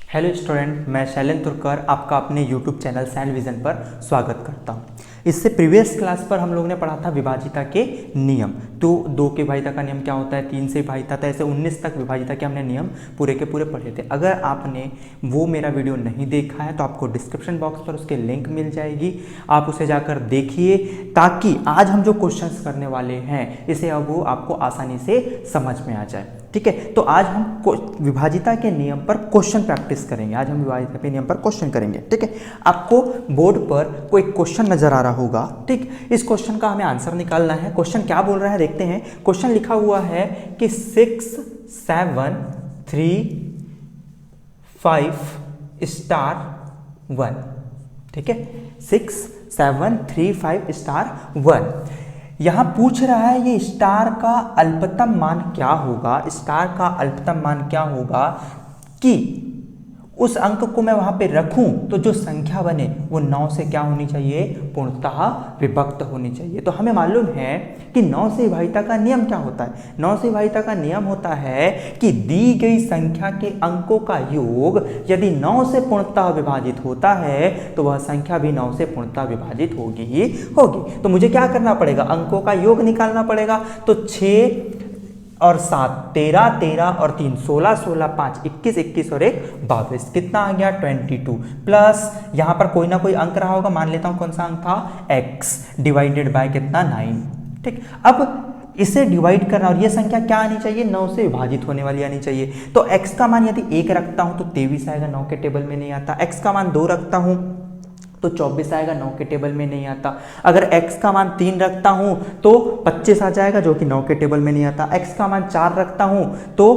Hello student, मैं शैलेंद्र तुर्कर आपका अपने YouTube चैनल साइंस विजन पर स्वागत करता हूं। इससे प्रीवियस क्लास पर हम लोगों ने पढ़ा था विभाजिता के नियम। तो 2 के विभाजिता का नियम क्या होता है, 3 से विभाजिता था, ऐसे 19 तक विभाजिता के हमने नियम पूरे के पूरे पढ़े थे। अगर आपने वो मेरा वीडियो नहीं देखा है तो आपको डिस्क्रिप्शन बॉक्स पर उसके लिंक मिल जाएगी, आप उसे जाकर देखिए ताकि आज हम जो क्वेश्चंस करने वाले हैं इसे अब वो आपको आसानी से समझ में आ जाए। ठीक है, तो आज हम विभाजिता के नियम पर क्वेश्चन प्रैक्टिस करेंगे। आज हम विभाजिता के नियम पर क्वेश्चन करेंगे। ठीक है, आपको बोर्ड पर कोई क्वेश्चन नजर आ रहा होगा। ठीक, इस क्वेश्चन का हमें आंसर निकालना है। क्वेश्चन क्या बोल रहा है देखते हैं। क्वेश्चन लिखा हुआ है कि 6 7 3 5 स्टार 1। ठीक है, 6 7 3 5 स्टार 1। यहां पूछ रहा है ये स्टार का अल्पतम मान क्या होगा। स्टार का अल्पतम मान क्या होगा कि उस अंक को मैं वहां पे रखूं तो जो संख्या बने वो 9 से क्या होनी चाहिए, पूर्णतः विभक्त होनी चाहिए। तो हमें मालूम है कि 9 से विभाजिता का नियम क्या होता है। 9 से विभाजिता का नियम होता है कि दी गई संख्या के अंकों का योग यदि 9 से पूर्णतः विभाजित होता है तो वह संख्या भी 9 से पूर्णतः विभाजित होगी ही होगी। तो मुझे क्या करना पड़ेगा, अंकों का योग निकालना पड़ेगा। तो 6 और 7 13 13 और 3 16 16 5 21 21 और 1 22। कितना आ गया 22 प्लस यहां पर कोई ना कोई अंक रहा होगा, मान लेता हूं कौन सा अंक था, x डिवाइडेड बाय कितना 9। ठीक, अब इसे डिवाइड करना और ये संख्या क्या आनी चाहिए, 9 से विभाजित होने वाली आनी चाहिए। तो x का मान यदि 1 रखता हूं तो 23 आएगा, 9 के टेबल में नहीं आता। x का मान 2 रखता हूं तो 24 आएगा, 9 के टेबल में नहीं आता। अगर x का मान 3 रखता हूं तो 25 आ जाएगा जो कि 9 के टेबल में नहीं आता। x का मान 4 रखता हूं तो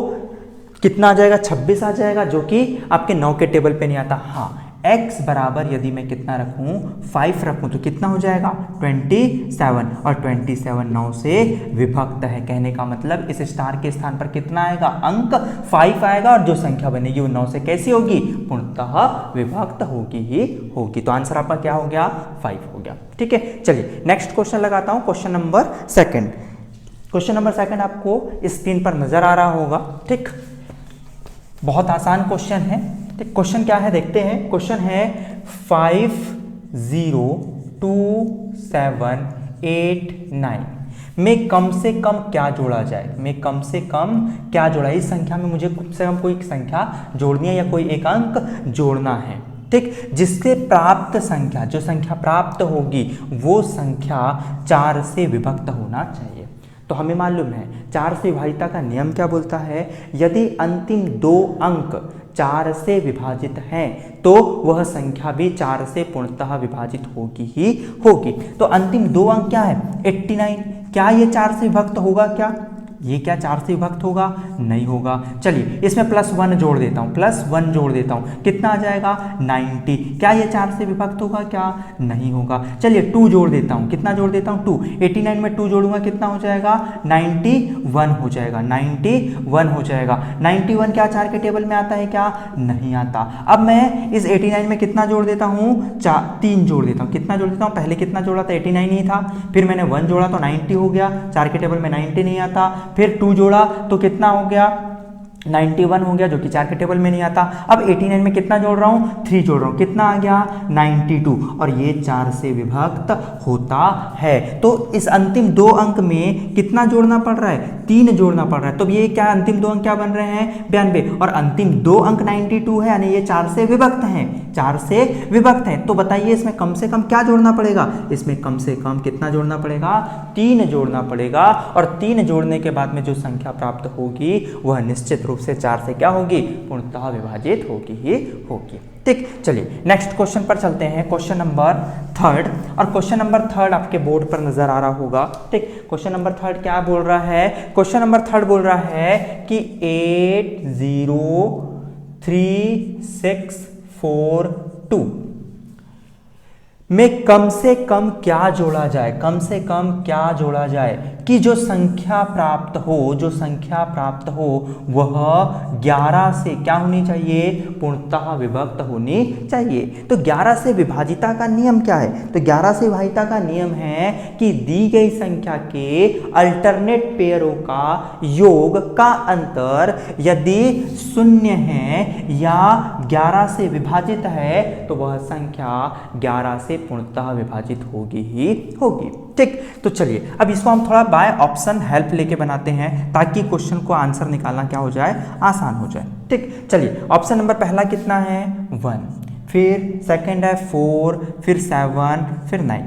कितना आ जाएगा, 26 आ जाएगा जो कि आपके 9 के टेबल पे नहीं आता। हाँ, x बराबर यदि मैं कितना रखूं, 5 रखूं तो कितना हो जाएगा 27, और 27 9 से विभक्त है। कहने का मतलब इस स्टार के स्थान पर कितना आएगा, अंक 5 आएगा और जो संख्या बनेगी वो 9 से कैसी होगी, पूर्णतः विभक्त होगी ही होगी। तो आंसर आपका क्या हो गया, 5 हो गया। ठीक है, चलिए नेक्स्ट क्वेश्चन लगाता हूं। Question number second. Question number second आपको स्क्रीन पर नजर आ रहा होगा। ठीक, बहुत आसान क्वेश्चन है। ठीक, क्वेश्चन क्या है देखते हैं। क्वेश्चन है 5 0 2 7 8 9 में कम से कम क्या जोड़ा जाए। में कम से कम क्या जोड़ा, इस संख्या में मुझे कम से कम कोई संख्या जोड़नी है या कोई एक अंक जोड़ना है। ठीक, जिससे प्राप्त संख्या, जो संख्या प्राप्त होगी वो संख्या 4 से विभक्त होना चाहिए। तो हमें मालूम है 4 से विभाजिता का नियम क्या बोलता है, यदि अंतिम 2 अंक 4 से विभाजित हैं तो वह संख्या भी 4 से पूर्णतः विभाजित होगी ही होगी। तो अंतिम 2 अंक क्या है 89, क्या ये 4 से विभक्त होगा, क्या ये क्या 4 से विभक्त होगा, नहीं होगा। चलिए इसमें +1 जोड़ देता हूं, +1 जोड़ देता हूं, कितना आ जाएगा 90, क्या ये 4 से विभक्त होगा, क्या नहीं होगा। चलिए 2 जोड़ देता हूं, कितना जोड़ देता हूं 2, 89 में 2 जोड़ूंगा कितना हो जाएगा 91 हो जाएगा, 91 हो जाएगा। 91 क्या 4 के टेबल में आता है, क्या नहीं आता। अब मैं इस 89 में कितना जोड़ देता हूं, 3 जोड़ देता हूं, कितना जोड़ देता हूं, पहले कितना जोड़ा था 89 ही था, फिर मैंने 1 जोड़ा तो 90 हो गया, 4 के टेबल में 90 नहीं आता, फिर 2 जोड़ा तो कितना हो गया 91 हो गया जो कि 4 के टेबल में नहीं आता। अब 89 में कितना जोड़ रहा हूं, 3 जोड़ रहा हूं, कितना आ गया 92, और ये 4 से विभक्त होता है। तो इस अंतिम 2 अंक में कितना जोड़ना पड़ रहा है, 3 जोड़ना पड़ रहा है। तो ये क्या अंतिम 2 अंक क्या बन रहे हैं 92, और अंतिम 2 अंक 92 है, यानी ये 4 से विभक्त हैं, 4 से विभक्त हैं। तो बताइए इसमें कम से कम क्या जोड़ना पड़ेगा, इसमें कम से कम कितना जोड़ना पड़ेगा, 3 जोड़ना पड़ेगा। और 3 जोड़ने के बाद में जो संख्या प्राप्त होगी वह निश्चित रूप से 4 से क्या होगी, पूर्णतः विभाजित होगी ही होगी। ठीक, चलिए नेक्स्ट क्वेश्चन पर चलते हैं। क्वेश्चन नंबर 3, और क्वेश्चन नंबर 3 आपके बोर्ड पर नजर आ रहा होगा। ठीक, क्वेश्चन नंबर 3 क्या बोल रहा है, क्वेश्चन नंबर 3 बोल रहा है कि 8 0 3 6 4 2 में कम से कम क्या जोड़ा जाए, कम से कम क्या जोड़ा जाए कि जो संख्या प्राप्त हो वह 11 से क्या होनी चाहिए, पूर्णतः विभक्त होनी चाहिए। तो 11 से विभाजिता का नियम क्या है, तो 11 से विभाजिता का नियम है कि दी गई संख्या के अल्टरनेट पेयरों का योग का अंतर यदि 0 है या 11 से विभाजित है तो वह संख्या 11 से पूर्णतः विभाजित होगी ही होगी। ठीक, तो चलिए अब इसको हम थोड़ा बाय ऑप्शन हेल्प लेके बनाते हैं ताकि क्वेश्चन को आंसर निकालना क्या हो जाए, आसान हो जाए। ठीक, चलिए ऑप्शन नंबर पहला कितना है 1, फिर सेकंड है 4, फिर 7, फिर 9।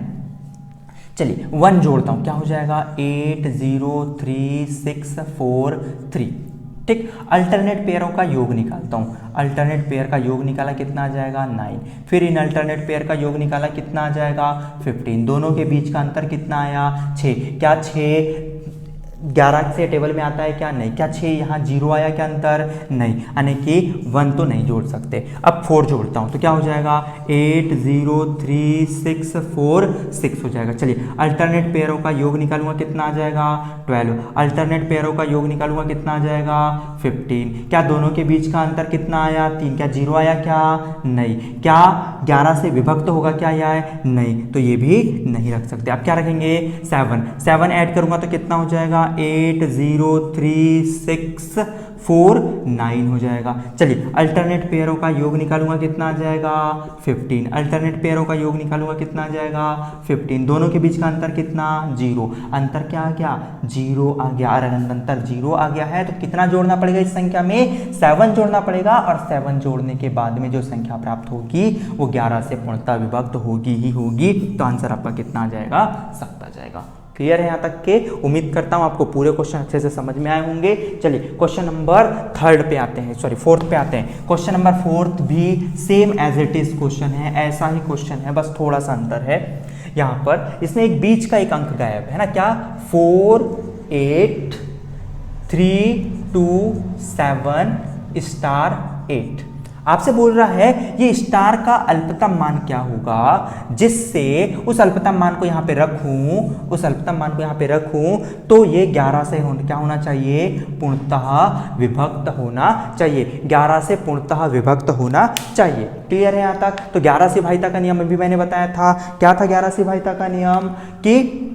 चलिए 1 जोड़ता हूं, क्या हो जाएगा 8 0 3 6 4 3। ठीक, अल्टरनेट पेयरों का योग निकालता हूं, अल्टरनेट पेयर का योग निकाला कितना आ जाएगा 9, फिर इन अल्टरनेट पेयर का योग निकाला कितना आ जाएगा 15, दोनों के बीच का अंतर कितना आया 6, क्या 6 11 से टेबल में आता है क्या, नहीं, क्या 6 यहाँ 0 आया क्या अंतर, नहीं, यानी कि 1 तो नहीं जोड़ सकते। अब 4 जोड़ता हूँ तो क्या हो जाएगा 8 0 3 6 4 6 हो जाएगा। चलिए अल्टरनेट पेयरों का योग निकालूंगा कितना आ जाएगा 12, अल्टरनेट पेयरों का योग निकालूंगा कितना आ जाएगा 15, क्या दोनों के बीच का अंतर कितना आया 3, क्या 0 आया क्या, नहीं, क्या 11 से विभक्त होगा क्या यह, नहीं, तो ये भी नहीं रख सकते। आप क्या रखेंगे 7 ऐड करूंगा तो कितना हो जाएगा 8 0 3 6 4 9 हो जाएगा। चलिए अल्टरनेट पेयरों का योग निकालूंगा कितना आ जाएगा 15, अल्टरनेट पेयरों का योग निकालूंगा कितना आ जाएगा 15, दोनों के बीच का अंतर कितना 0, अंतर क्या आ गया 0 आ गया, अंतर 0 आ गया है तो कितना जोड़ना पड़ेगा इस संख्या में 7 जोड़ना पड़ेगा, और 7 जोड़ने के बाद में जो संख्या प्राप्त होगी वो 11 से पूर्णतः विभक्त होगी ही होगी। तो आंसर आपका कितना आ जाएगा 7 आ जाएगा। क्लियर है यहाँ तक के, उम्मीद करता हूँ आपको पूरे क्वेश्चन अच्छे से समझ में आए होंगे। चलिए क्वेश्चन नंबर 4 पे आते हैं, सॉरी 4 पे आते हैं। क्वेश्चन नंबर 4 भी same as it is question है, ऐसा ही क्वेश्चन है, बस थोड़ा सा अंतर है यहाँ पर, इसमें एक बीच का एक अंक गायब है ना, क्या 4 8 3 2 7 स्टार 8। आपसे बोल रहा है ये स्टार का अल्पतम मान क्या होगा जिससे उस अल्पतम मान को यहाँ पे रखूं, उस अल्पतम मान को यहाँ पे रखूं तो ये 11 से क्या होना चाहिए, पूर्णतः विभक्त होना चाहिए, 11 से पूर्णतः विभक्त होना चाहिए। क्लियर है यहाँ तक। तो 11 से भाईता का नियम अभी मैंने बताया था, क्या था 11 से भाईता का नियम कि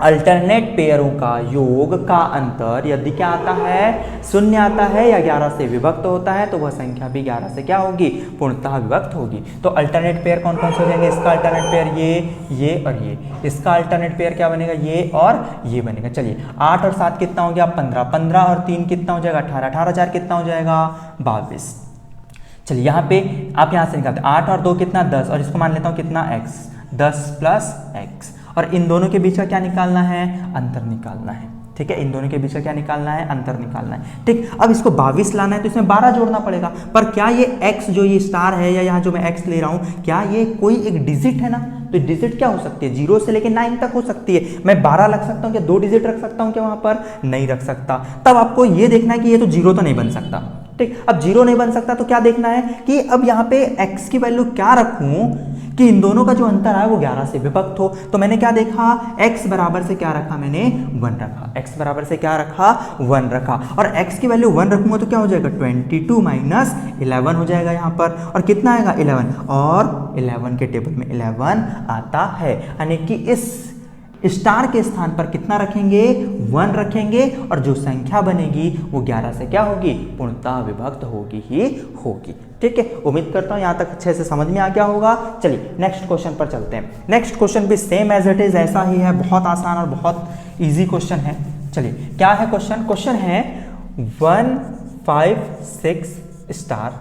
अल्टरनेट पेयरों का योग का अंतर यदि क्या आता है 0 आता है या 11 से विभक्त होता है तो वह संख्या भी 11 से क्या होगी, पूर्णतः विभक्त होगी। तो अल्टरनेट पेयर कौन कौन से हो जाएंगे, इसका अल्टरनेट पेयर ये और ये, इसका अल्टरनेट पेयर क्या बनेगा ये और ये बनेगा। चलिए 8 और 7 कितना हो गया 15, 15 और 3 कितना हो जाएगा 18, 18 4 कितना हो जाएगा 22। चलिए यहाँ पे आप यहाँ से निकालते 8 और 2 कितना 10, और इसको मान लेता हूँ कितना x, 10 प्लस x, और इन दोनों के बीच का क्या निकालना है, अंतर निकालना है। ठीक है, इन दोनों के बीच का क्या निकालना है, अंतर निकालना है। ठीक, अब इसको 22 लाना है तो इसमें 12 जोड़ना पड़ेगा, पर क्या ये x जो ये स्टार है या यहाँ जो मैं x ले रहा हूँ क्या ये कोई एक डिजिट है ना, तो डिजिट क्या हो सकती है 0 से लेके 9 तक हो सकती है। मैं 12 रख सकता हूँ क्या, 2 डिजिट रख सकता हूँ क्या वहां पर, नहीं रख सकता। तब आपको ये देखना है कि ये तो 0 तो नहीं बन सकता। ठीक, अब 0 नहीं बन सकता तो क्या देखना है कि अब यहाँ पे x की वैल्यू क्या रखूं कि इन दोनों का जो अंतर है वो 11 से विभक्त हो। तो मैंने क्या देखा, x बराबर से क्या रखा मैंने 1 रखा, x बराबर से क्या रखा 1 रखा, और x की वैल्यू 1 रखूंगा तो क्या हो जाएगा 22 माइनस 11 हो जाएगा यहाँ पर, और कितना आएगा 11, और 11 के टेबल में 11 आता है, यानी कि इस स्टार के स्थान पर कितना रखेंगे 1 रखेंगे, और जो संख्या बनेगी वो 11 से क्या होगी, पूर्णतः विभक्त होगी ही होगी। ठीक है, उम्मीद करता हूं यहां तक अच्छे से समझ में आ गया होगा। चलिए नेक्स्ट क्वेश्चन पर चलते हैं। नेक्स्ट क्वेश्चन भी सेम एज इट इज ऐसा ही है, बहुत आसान और बहुत इजी क्वेश्चन है। चलिए क्या है क्वेश्चन, क्वेश्चन है 1 5 6 स्टार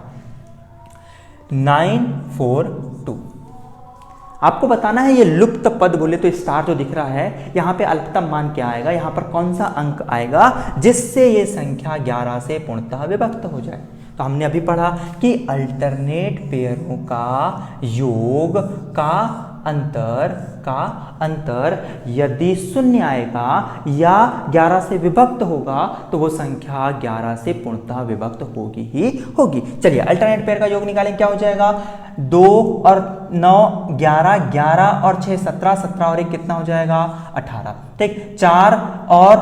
9 4 2। आपको बताना है ये लुप्त पद बोले तो स्टार जो दिख रहा है यहाँ पे अल्पतम मान क्या आएगा, यहाँ पर कौन सा अंक आएगा जिससे ये संख्या 11 से पूर्णतः विभक्त हो जाए। तो हमने अभी पढ़ा कि अल्टरनेट पेयरों का योग का अंतर यदि शून्य आएगा या 11 से विभक्त होगा तो वो संख्या 11 से पूर्णतः विभक्त होगी ही होगी। चलिए अल्टरनेट पेयर का योग निकालें, क्या हो जाएगा 2 और 9 11, 11 और 6 17, 17 और 1 कितना हो जाएगा 18। ठीक, 4 और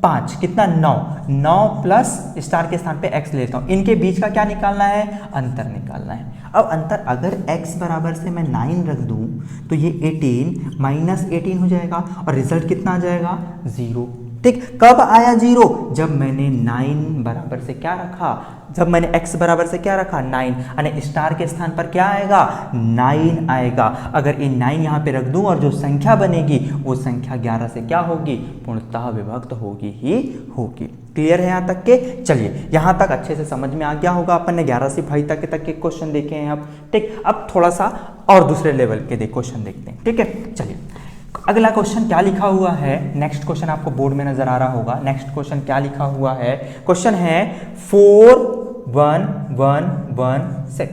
5 कितना 9, 9 प्लस स्टार के स्थान पे x लेता हूं, इनके बीच का क्या निकालना है, अंतर निकालना है। अब अंतर अगर x बराबर से मैं 9 रख दूं तो ये 18 माइनस 18 हो जाएगा और रिजल्ट कितना आ जाएगा 0। ठीक, कब आया 0, जब मैंने 9 बराबर से क्या रखा, जब मैंने x बराबर से क्या रखा 9, यानी स्टार के स्थान पर क्या आएगा 9 आएगा। अगर ये 9 यहाँ पे रख दूं और जो संख्या बनेगी वो संख्या 11 से क्या होगी, पूर्णतः विभक्त होगी ही होगी। क्लियर है यहाँ तक के? चलिए यहाँ तक अच्छे से समझ में आ गया होगा, अपन ने 11 से 22 तक के क्वेश्चन देखे हैं अब। ठीक, अब थोड़ा सा और दूसरे लेवल के क्वेश्चन देखते हैं। ठीक है, चलिए अगला क्वेश्चन क्या लिखा हुआ है, नेक्स्ट क्वेश्चन आपको बोर्ड में नजर आ रहा होगा। नेक्स्ट क्वेश्चन क्या लिखा हुआ है, क्वेश्चन है 4 1 1 1 6,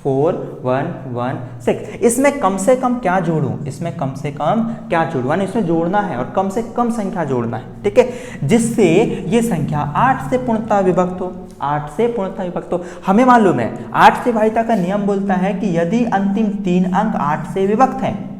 4 1 1 6। इसमें कम से कम क्या जोड़ूं, इसमें कम से कम क्या जोड़ूं, यानी इसमें जोड़ना है और कम से कम संख्या जोड़ना है। ठीक है, जिससे ये संख्या 8 से पूर्णतः विभक्त हो, 8 से पूर्णतः विभक्त हो। हमें मालूम है 8 से भाज्यता का नियम बोलता है कि यदि अंतिम 3 अंक 8 से विभक्त हैं,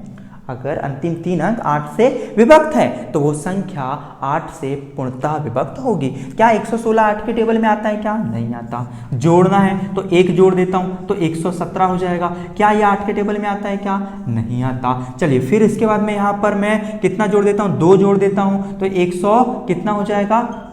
अगर अंतिम 3 अंक 8 से विभक्त है तो वो संख्या 8 से पूर्णतः विभक्त होगी। क्या 116 8 के टेबल में आता है, क्या नहीं आता। जोड़ना है तो 1 जोड़ देता हूं तो 117 हो जाएगा। क्या ये 8 के टेबल में आता है, क्या नहीं आता। चलिए फिर इसके बाद में यहां पर मैं कितना जोड़ देता हूं, 2 जोड़ देता हूं तो 100 कितना हो जाएगा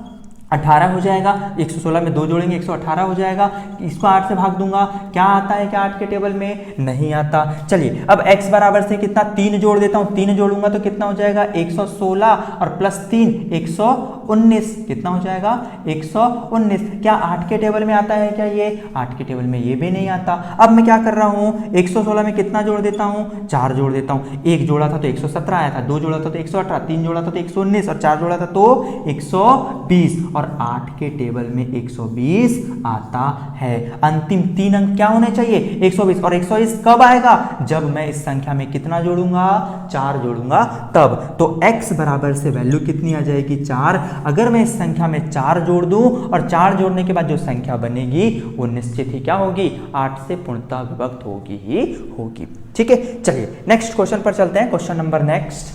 18 हो जाएगा। 116 में 2 जोड़ेंगे 118 हो जाएगा। इसको 8 से भाग दूंगा, क्या आता है, क्या 8 के टेबल में नहीं आता। चलिए अब x बराबर से कितना 3 जोड़ देता हूं, 3 जोड़ूंगा तो कितना हो जाएगा 116 और प्लस 3 119 कितना हो जाएगा 119। क्या 8 के टेबल में आता है, क्या ये 8 के टेबल में ये भी नहीं आता। अब मैं क्या कर रहा हूं 116 में कितना जोड़ देता हूं 4 जोड़ देता हूं। 1 जोड़ा था तो 117 आया था, 2 जोड़ा था तो 118, 3 जोड़ा था तो 119 और 4 जोड़ा था तो 120 और 8 के टेबल में 120 आता है। अंतिम 3 अंक क्या होने चाहिए 120 और 120 कब आएगा, जब मैं इस संख्या में कितना जोड़ूंगा 4 जोड़ूंगा तब। तो x बराबर से वैल्यू कितनी आ जाएगी 4। अगर मैं इस संख्या में 4 जोड़ दूं और 4 जोड़ने के बाद जो संख्या बनेगी वो निश्चित ही क्या होगी 8 से पूर्णतः विभक्त होगी ही होगी। ठीक है, चलिए नेक्स्ट क्वेश्चन पर चलते हैं। क्वेश्चन नंबर नेक्स्ट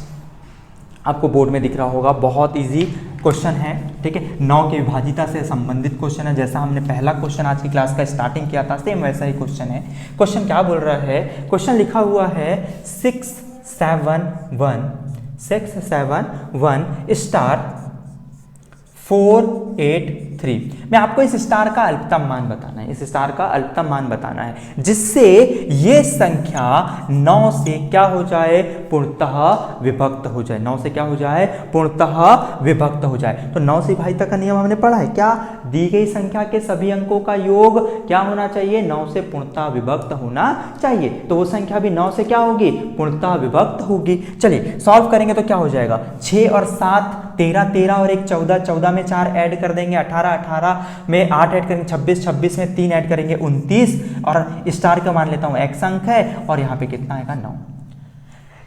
आपको बोर्ड में दिख रहा होगा, बहुत इजी क्वेश्चन है। ठीक है, 9 की विभाजिता से संबंधित क्वेश्चन है। जैसा हमने पहला क्वेश्चन आज की क्लास का स्टार्टिंग किया था सेम वैसा ही क्वेश्चन है। क्वेश्चन क्या बोल रहा है, क्वेश्चन लिखा हुआ है 6 7 1 स्टार 4 8 3। मैं आपको इस स्टार का अल्पतम मान बताना है, इस स्टार का अल्पतम मान बताना है जिससे ये संख्या 9 से क्या हो जाए पूर्णतः विभक्त हो जाए, 9 से क्या हो जाए पूर्णतः विभक्त हो जाए। तो 9 से भाज्यता का नियम हमने पढ़ा है, क्या दी गई संख्या के सभी अंकों का योग क्या होना चाहिए 9 से पूर्णतः विभक्त होना चाहिए। तो वो संख्या भी 9 से क्या होगी पूर्णतः विभक्त होगी। चलिए सॉल्व करेंगे तो क्या हो जाएगा 6 और 7 13, 13 और 1 14, 14 में 4 ऐड कर देंगे 18, 18 में 8 ऐड करेंगे 26, 26 में 3 ऐड करेंगे 29 और स्टार का मान लेता हूं x अंक है और यहाँ पे कितना आएगा 9।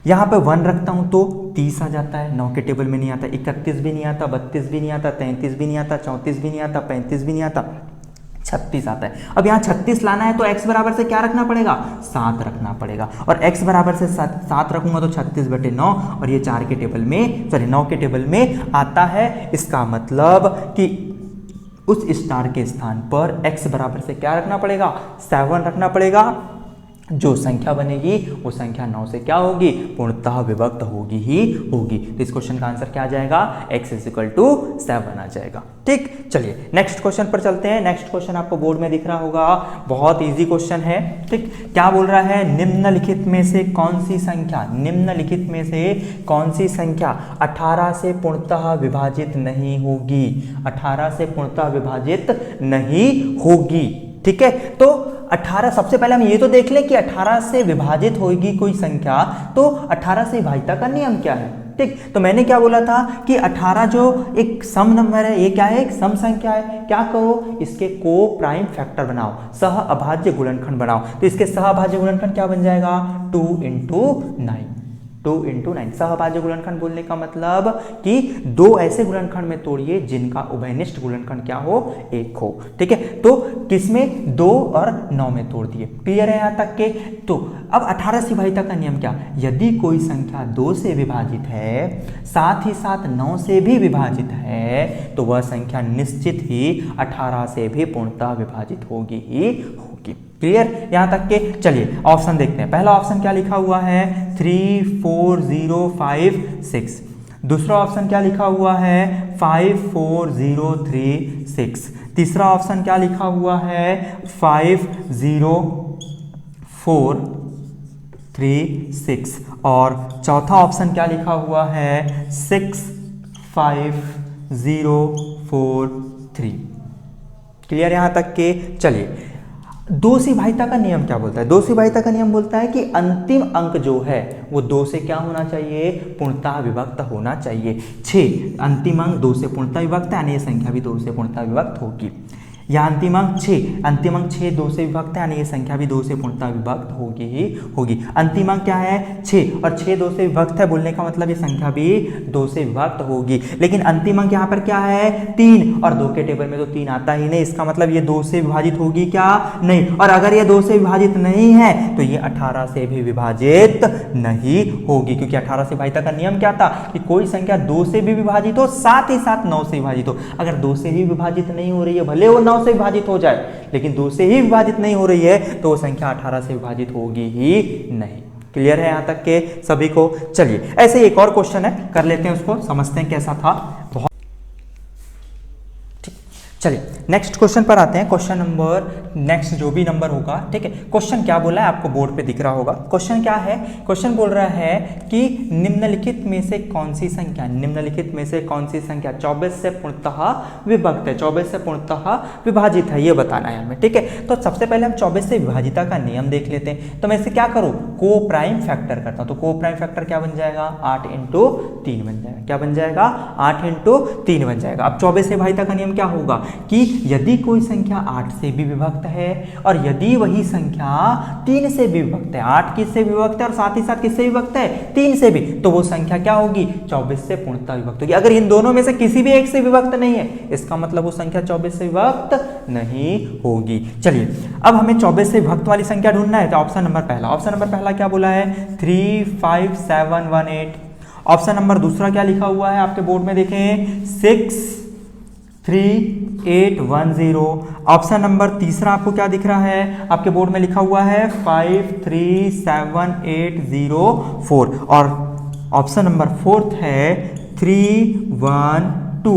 यहाँ पे 1 रखता हूं तो 30 आ जाता है, 9 के टेबल में नहीं आता। 31 भी नहीं आता, 32 भी नहीं आता, 33 भी नहीं आता, 34 भी नहीं आता, 35 भी नहीं आता, 36 आता है। अब यहाँ 36 लाना है तो x बराबर से क्या रखना पड़ेगा 7 रखना पड़ेगा और x बराबर से 7 रखूंगा तो 36/9 और ये 4 के टेबल में 9 के टेबल में आता है। इसका मतलब कि उस स्टार के स्थान पर x बराबर से क्या रखना पड़ेगा 7 रखना पड़ेगा। जो संख्या बनेगी वो संख्या 9 से क्या होगी पूर्णतः विभक्त होगी ही होगी। तो इस क्वेश्चन का आंसर क्या आ जाएगा x = 7 आ जाएगा। ठीक, चलिए नेक्स्ट क्वेश्चन पर चलते हैं। नेक्स्ट क्वेश्चन आपको बोर्ड में दिख रहा होगा, बहुत इजी क्वेश्चन है। ठीक, क्या बोल रहा है निम्नलिखित में से कौन सी संख्या, निम्नलिखित में से कौन सी संख्या 18 से पूर्णतः विभाजित नहीं होगी, 18 से पूर्णतः विभाजित नहीं होगी। ठीक है, तो 18 सबसे पहले हम ये तो देख लें कि 18 से विभाजित होगी कोई संख्या तो 18 से भाज्यता का नियम क्या है। ठीक। तो मैंने क्या बोला था कि 18 जो एक सम नंबर है, ये क्या है, एक सम संख्या है। क्या करो, इसके को प्राइम फैक्टर बनाओ, सह अभाज्य गुणनखंड बनाओ। तो इसके सह अभाज्य गुणनखंड क्या बन जाएगा, 2 × 9, 2 × 9। सहअभाज्य गुणनखंड बोलने का मतलब कि दो ऐसे गुणनखंड में तोड़िए जिनका उभयनिष्ठ गुणनखंड क्या हो, 1 हो। ठीक है, तो किसमें, 2 और 9 में तोड़ दिए। क्लियर है यहां तक के। तो अब 18 से भाज्यता का नियम क्या, यदि कोई संख्या 2 से विभाजित है, साथ ही साथ 9 से भी विभाजित है, तो वह संख्या निश्चित ही 18 से भी पूर्णतः विभाजित होगी ही होगी। क्लियर यहां तक के। चलिए ऑप्शन देखते हैं। पहला ऑप्शन क्या लिखा हुआ है, 3 4 0 5 6। दूसरा ऑप्शन क्या लिखा हुआ है, 5 4 0 3 6। तीसरा ऑप्शन क्या लिखा हुआ है, 5 0 4 3 6। और चौथा ऑप्शन क्या लिखा हुआ है, 6 5 0 4 3। क्लियर यहां तक के। चलिए दो से भाज्यता का नियम क्या बोलता है, दो से भाज्यता का नियम बोलता है कि अंतिम अंक जो है वो 2 से क्या होना चाहिए, पूर्णतः विभक्त होना चाहिए। 6 अंतिम अंक 2 से पूर्णतः विभक्त है, यानी ये संख्या भी 2 से पूर्णतः विभक्त होगी। या अंतिम अंक 6 2 से विभक्त है, यानी ये संख्या भी 2 से पूर्णतः विभक्त होगी ही होगी। अंतिम अंक क्या है, 6 और 6 2 से विभक्त है, बोलने का मतलब ये संख्या भी 2 से विभक्त होगी। लेकिन अंतिम अंक यहाँ पर क्या है, 3, और 2 के टेबल में तो 3 आता ही नहीं, इसका मतलब ये 2 से विभाजित होगी क्या, नहीं। और अगर ये 2 से विभाजित नहीं है तो ये 18 से भी विभाजित नहीं होगी, क्योंकि 18 से भाज्यता का नियम क्या था कि कोई संख्या 2 से भी विभाजित हो, साथ ही साथ 9 से विभाजित हो। अगर 2 से ही विभाजित नहीं हो रही है, भले वो 9 से विभाजित हो जाए, लेकिन 2 से ही विभाजित नहीं हो रही है, तो वो संख्या 18 से विभाजित होगी ही नहीं। क्लियर है यहां तक के सभी को। चलिए ऐसे एक और क्वेश्चन है, कर लेते हैं उसको, समझते हैं कैसा था। बहुत चलिए नेक्स्ट क्वेश्चन पर आते हैं। क्वेश्चन नंबर नेक्स्ट जो भी नंबर होगा, ठीक है। क्वेश्चन क्या बोला है आपको बोर्ड पे दिख रहा होगा। क्वेश्चन क्या है, क्वेश्चन बोल रहा है कि निम्नलिखित में से कौन सी संख्या, निम्नलिखित में से कौन सी संख्या 24 से पूर्णतः विभक्त है, 24 से पूर्णतः विभाजित है, ये बताना है हमें। ठीक है, तो सबसे पहले हम 24 से विभाजिता का नियम देख लेते हैं। तो मैं इसे क्या करूँ, को प्राइम फैक्टर करता हूँ। तो को प्राइम फैक्टर क्या बन जाएगा, 8 × 3 बन जाएगा। क्या बन जाएगा, 8 × 3 बन जाएगा। अब 24 से विभाजिता का नियम क्या होगा कि यदि कोई संख्या 8 से भी विभक्त है और यदि वही संख्या 3 से भी विभक्त है, 8 किससे विभक्त है और साथ ही साथ किससे विभक्त है, 3 से भी, तो वो संख्या क्या होगी, 24 से पूर्णतः विभक्त होगी। अगर इन दोनों में से किसी भी एक से विभक्त नहीं है, इसका मतलब वो संख्या 24 से विभक्त नहीं होगी। चलिए अब हमें 24 से विभक्त वाली संख्या ढूंढना है। तो ऑप्शन नंबर पहला क्या बोला है, 3 5 7 1 8। ऑप्शन नंबर दूसरा क्या लिखा हुआ है आपके बोर्ड में देखें, 6 3 8 1 0। ऑप्शन नंबर तीसरा आपको क्या दिख रहा है, आपके बोर्ड में लिखा हुआ है 5 3 7 8 0 4। और ऑप्शन नंबर फोर्थ है 3 1 2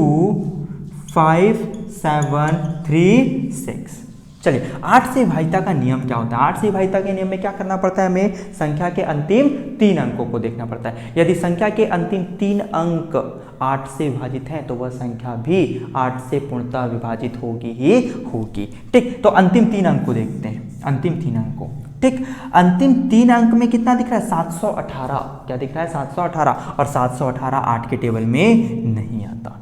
5 7 3 6। चलिए 8 से भाज्यता का नियम क्या होता है, 8 से भाज्यता के नियम में क्या करना पड़ता है, हमें संख्या के अंतिम 3 अंकों को देखना पड़ता है। यदि संख्या के अंतिम 3 अंक 8 से विभाजित है तो वह संख्या भी 8 से पूर्णतः विभाजित होगी ही होगी। ठीक, तो अंतिम 3 अंक को देखते हैं, अंतिम 3 अंक को। ठीक, अंतिम 3 अंक में कितना दिख रहा है, 718। क्या दिख रहा है, 718। और 718 8 के टेबल में नहीं आता।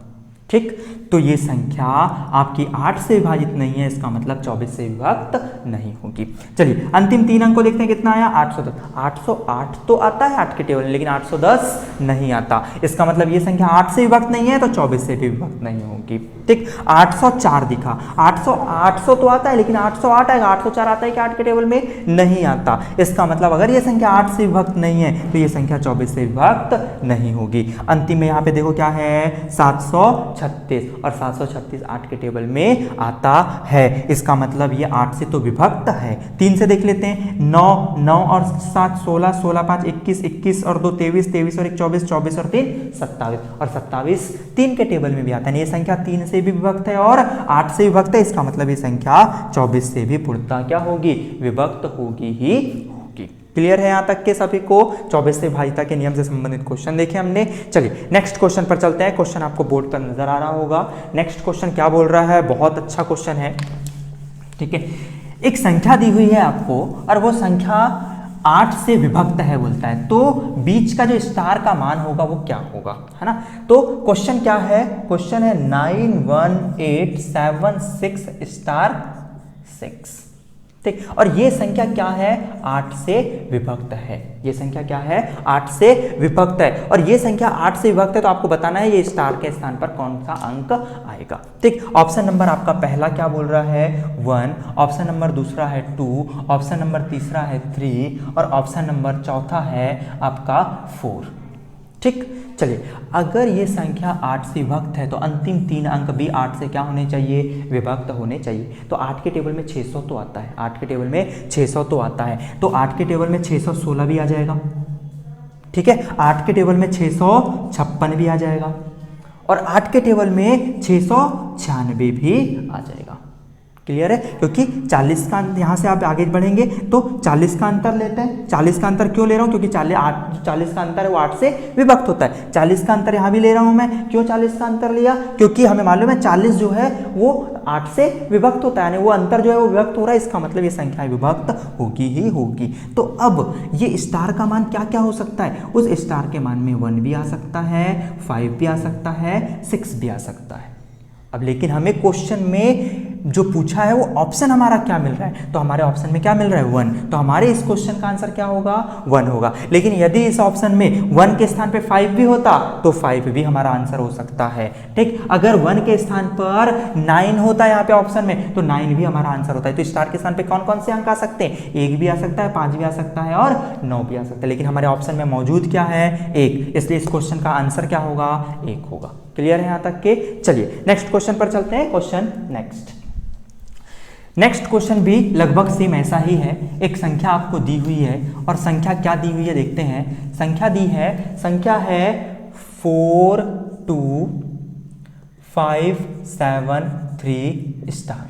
ठीक, तो ये संख्या आपकी 8 से विभाजित नहीं है, इसका मतलब 24 से विभक्त नहीं होगी। चलिए अंतिम 3 अंक को देखते हैं, कितना आया, 810। 808 तो आता है 8 के टेबल में, लेकिन 810 नहीं आता। इसका मतलब ये संख्या 8 से विभक्त नहीं है, तो 24 से भी विभक्त नहीं होगी। ठीक, 804 दिखा, 800 तो आता है, लेकिन 808 आएगा, 804 आता है कि 8 के टेबल में नहीं आता। इसका मतलब अगर ये संख्या 8 से विभक्त नहीं है तो ये संख्या 24 से विभक्त नहीं होगी। अंतिम में यहाँ पे देखो क्या है, 736, और 736 8 के टेबल में आता है। इसका मतलब ये 8 से तो विभक्त है। 3 से देख लेते हैं, 9 और 7 16, 16 5 21, 21 और 2 23, 23 और 1 24, 24 और 3 27, और 27 3 के टेबल में भी आता है। ये संख्या 3 से भी विभक्त है और 8 से विभक्त है। इसका मतलब ये संख्या 24 से भी पूर्णतः क्या होगी, विभक्त होगी ही होगी। क्लियर है यहाँ तक के सभी को। 24 से भाज्यता के नियम से संबंधित क्वेश्चन देखे हमने। चलिए नेक्स्ट क्वेश्चन पर चलते हैं। क्वेश्चन आपको बोर्ड पर नजर आ रहा होगा। नेक्स्ट क्वेश्चन क्या बोल रहा है, बहुत अच्छा क्वेश्चन है। ठीक है, एक संख्या दी हुई है आपको और वो संख्या 8 से विभक्त है बोलता है, तो बीच का जो स्टार का मान होगा वो क्या होगा, है ना। तो क्वेश्चन क्या है, क्वेश्चन है 91876 स्टार 6, ठीक। और ये संख्या क्या है, 8 से विभक्त है। ये संख्या क्या है, 8 से विभक्त है। और ये संख्या 8 से विभक्त है, तो आपको बताना है ये स्टार के स्थान पर कौन सा अंक आएगा, ठीक। ऑप्शन नंबर आपका पहला क्या बोल रहा है, 1, ऑप्शन नंबर दूसरा है 2, ऑप्शन नंबर तीसरा है 3 और ऑप्शन नंबर चौथा है आपका 4, ठीक। चलिए, अगर ये संख्या 8 से विभक्त है तो अंतिम 3 अंक भी 8 से क्या होने चाहिए, विभक्त होने चाहिए। तो 8 के टेबल में 600 तो आता है, 8 के टेबल में 600 तो आता है, तो 8 के टेबल में 616 भी आ जाएगा, ठीक है। 8 के टेबल में 656 भी आ जाएगा और 8 के टेबल में 696 भी आ जाएगा। क्लियर है, क्योंकि 40 का यहाँ से आप आगे बढ़ेंगे तो 40 का अंतर लेते हैं। 40 का अंतर क्यों ले रहा हूँ, क्योंकि 40 का अंतर है वो 8 से विभक्त होता है। 40 का अंतर यहाँ भी ले रहा हूँ मैं, क्यों 40 का अंतर लिया, क्योंकि हमें मालूम है 40 जो है वो 8 से विभक्त होता है, यानी वो अंतर जो है वो विभक्त हो रहा है, इसका मतलब ये संख्या विभक्त होगी ही होगी। तो अब ये स्टार का मान क्या क्या हो सकता है, उस स्टार के मान में 1 भी आ सकता है, 5 भी आ सकता है, 6 भी आ सकता है। अब लेकिन हमें क्वेश्चन में जो पूछा है वो ऑप्शन हमारा क्या मिल रहा है, तो हमारे ऑप्शन में क्या मिल रहा है, 1, तो हमारे इस क्वेश्चन का आंसर क्या होगा, 1 होगा। लेकिन यदि इस ऑप्शन में 1 के स्थान पे 5 भी होता तो 5 भी हमारा आंसर हो सकता है, ठीक। अगर 1 के स्थान पर 9 होता है यहाँ पे ऑप्शन में, तो 9 भी हमारा आंसर होता है। तो स्टार के स्थान पे कौन कौन से अंक आ सकते हैं, 1 भी आ सकता है, 5 भी आ सकता है और 9 भी आ सकता है। लेकिन हमारे ऑप्शन में मौजूद क्या है, 1, इसलिए इस क्वेश्चन का आंसर क्या होगा, 1 होगा। क्लियर है यहाँ तक के। चलिए नेक्स्ट क्वेश्चन पर चलते हैं। क्वेश्चन नेक्स्ट क्वेश्चन भी लगभग सेम ऐसा ही है। एक संख्या आपको दी हुई है और संख्या क्या दी हुई है देखते हैं। संख्या दी है, संख्या है 42573 स्टार,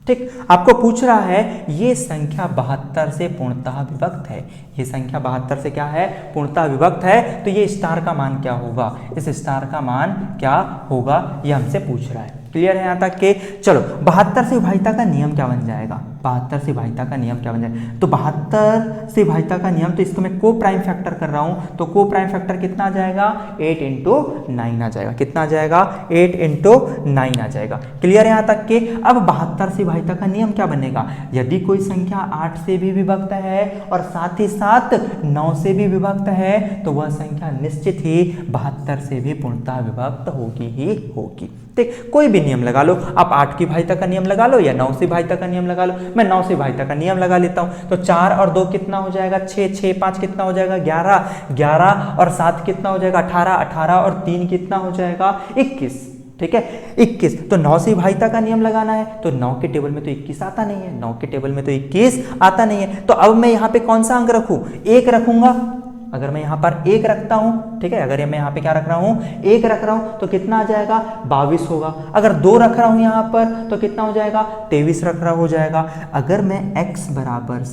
ठीक। आपको पूछ रहा है ये संख्या 72 से पूर्णतः विभक्त है। ये संख्या 72 से क्या है, पूर्णतः विभक्त है, तो ये स्टार का मान क्या होगा, इस स्टार का मान क्या होगा, ये हमसे पूछ रहा है। क्लियर है यहाँ तक के। चलो 72 से विभाज्यता का नियम क्या बन जाएगा, 72 से विभाज्यता का नियम क्या बन जाएगा, तो 72 से विभाज्यता का नियम, तो इसको मैं को प्राइम फैक्टर कर रहा हूं, तो को प्राइम फैक्टर कितना आ जाएगा, 8 × 9 आ जाएगा। कितना आ जाएगा, 8 × 9 आ जाएगा। क्लियर है यहाँ तक के। अब 72 से विभाज्यता का नियम क्या बनेगा, यदि कोई संख्या 8 से भी विभक्त है और साथ ही साथ 9 से भी विभक्त है, तो वह संख्या निश्चित ही 72 से भी पूर्णतः विभक्त होगी ही होगी, ठीक। कोई भी नियम लगा लो आप, 8 की विभाज्यता का नियम लगा लो या 9 से विभाज्यता का नियम लगा लो। मैं 9 से विभाज्यता का नियम लगा लेता हूं, तो 4 और 2 कितना हो जाएगा, 6, 6 5 कितना हो जाएगा, 11, 11 और 7 कितना हो जाएगा, 18, 18 और 3 कितना हो जाएगा, 21, ठीक है 21। तो 9 से विभाज्यता का नियम लगाना है, तो 9 के टेबल में तो 21 आता नहीं है, 9 के टेबल में तो 21 आता नहीं है। तो अब मैं यहाँ पे कौन सा अंक रखूं, 1 रखूंगा। अगर मैं यहाँ पर 1 रखता हूं, ठीक है, अगर मैं यहाँ पे क्या रख रहा हूं, 1 रख रहा हूं, तो कितना आ जाएगा, 22 होगा। अगर 2 रख रहा हूं यहाँ पर, तो कितना हो जाएगा, 23 रख रहा हो जाएगा। अगर मैं x बराबर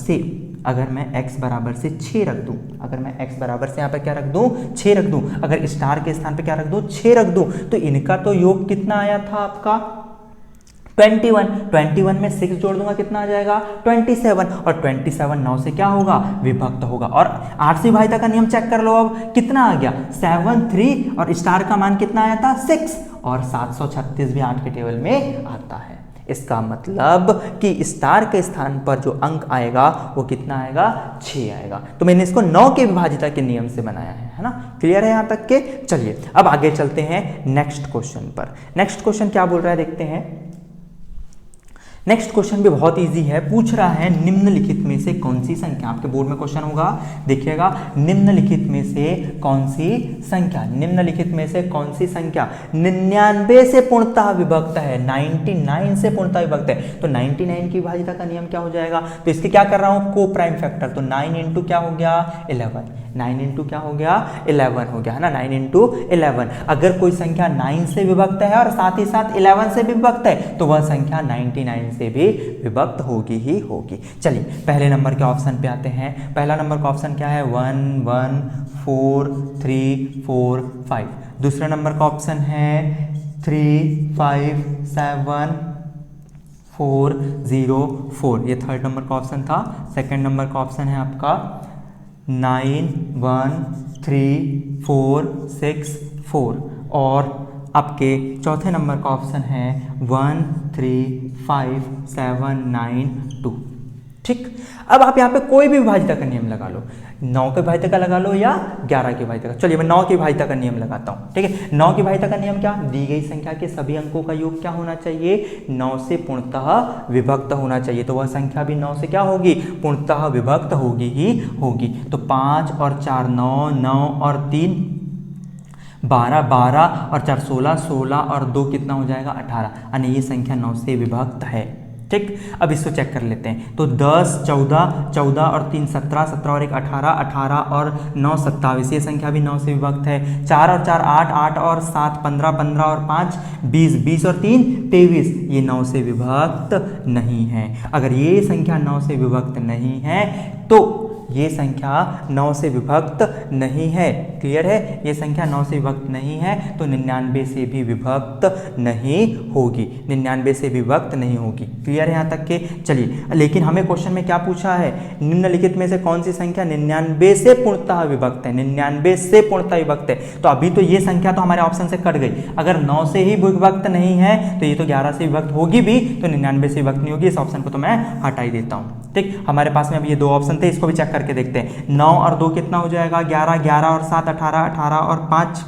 से 6 रख दूं, अगर मैं x बराबर से यहाँ पर क्या रख दूं, 6 रख दूं, अगर स्टार के स्थान पे क्या रख दूं, 6 रख दूं, तो इनका तो योग कितना आया था आपका 21 में 6 जोड़ दूंगा, कितना आ जाएगा 27, और 27 9 से क्या होगा, विभक्त होगा। और 8 से विभाज्यता का नियम चेक कर लो, अब कितना आ गया 7 3, और स्टार का मान कितना आया था 6, और 736 भी 8 के टेबल में आता है। इसका मतलब कि स्टार के स्थान पर जो अंक आएगा वो कितना आएगा, 6 आएगा। तो मैंने इसको 9 के विभाज्यता के नियम से बनाया है ना। क्लियर है यहाँ तक के। चलिए अब आगे चलते हैं नेक्स्ट क्वेश्चन पर। नेक्स्ट क्वेश्चन क्या बोल रहा है देखते हैं। नेक्स्ट क्वेश्चन भी बहुत इजी है, पूछ रहा है निम्नलिखित में से कौन सी संख्या, आपके बोर्ड में क्वेश्चन होगा देखिएगा, निम्नलिखित में से कौन सी संख्या, निम्नलिखित में से कौन सी संख्या 99 से पूर्णतः विभक्त है, 99 से पूर्णतः विभक्त है। तो 99 की विभाज्यता का नियम क्या हो जाएगा, तो इसके क्या कर रहा हूं, को प्राइम फैक्टर, तो 9 × क्या हो गया 11, 9 × क्या हो गया 11 हो गया, है ना, 9 × 11। अगर कोई संख्या 9 से विभक्त है और साथ ही साथ 11 से भी विभक्त है, तो वह संख्या 99 से भी विभक्त होगी ही होगी। चलिए पहले नंबर के ऑप्शन पे आते हैं। पहला नंबर का ऑप्शन क्या है 1 1 4 3 4 5। दूसरा नंबर का ऑप्शन है 3 5 7 4 0 4, ये थर्ड नंबर का ऑप्शन था। सेकंड नंबर का ऑप्शन है आपका 91346 और आपके चौथे नंबर का ऑप्शन है 135,792। ठीक, अब आप यहाँ पे कोई भी विभाज्यता का नियम लगा लो, 9 के विभाज्यता का लगा लो या 11 के विभाज्यता का। चलिए मैं 9 के विभाज्यता का नियम लगाता हूँ। ठीक है, 9 के विभाज्यता का नियम क्या, दी गई संख्या के सभी अंकों का योग क्या होना चाहिए, 9 से पूर्णतः विभक्त होना चाहिए। तो वह संख्या भी 9 से क्या होगी, पूर्णतः विभक्त होगी ही होगी। तो 5 और 4 9, 9 और 3 12, 12 और 4 16, 16 और 2 कितना हो जाएगा 18, यानी ये संख्या 9 से विभक्त है। ठीक, अब इसको चेक कर लेते हैं। तो 10, 14, 14 और 3 17, 17 और 1 18, 18 और 9 27, ये संख्या भी 9 से विभक्त है। 4 और 4 8, 8 और 7 15, 15 और 5 20, 20 और 3 23, ये 9 से विभक्त नहीं है। अगर ये संख्या 9 से विभक्त नहीं है तो ये संख्या 9 से विभक्त नहीं है। क्लियर है, ये संख्या 9 से विभक्त नहीं है तो 99 से भी विभक्त नहीं होगी, 99 से विभक्त नहीं होगी। क्लियर है यहाँ तक के। चलिए, लेकिन हमें क्वेश्चन में क्या पूछा है, निम्नलिखित में से कौन सी संख्या 99 से पूर्णतः विभक्त है, 99 से पूर्णतः विभक्त है। तो अभी तो ये संख्या तो हमारे ऑप्शन से कट गई। अगर 9 से ही विभक्त नहीं है तो ये तो 11 से विभक्त होगी भी, तो 99 से विभक्त नहीं होगी। इस ऑप्शन को तो मैं हटा ही देता हूँ। ठीक, हमारे पास में अब ये 2 ऑप्शन थे, इसको भी चेक करके देखते हैं। 9 और 2 कितना हो जाएगा 11, 11 और 7 18, 18 और 5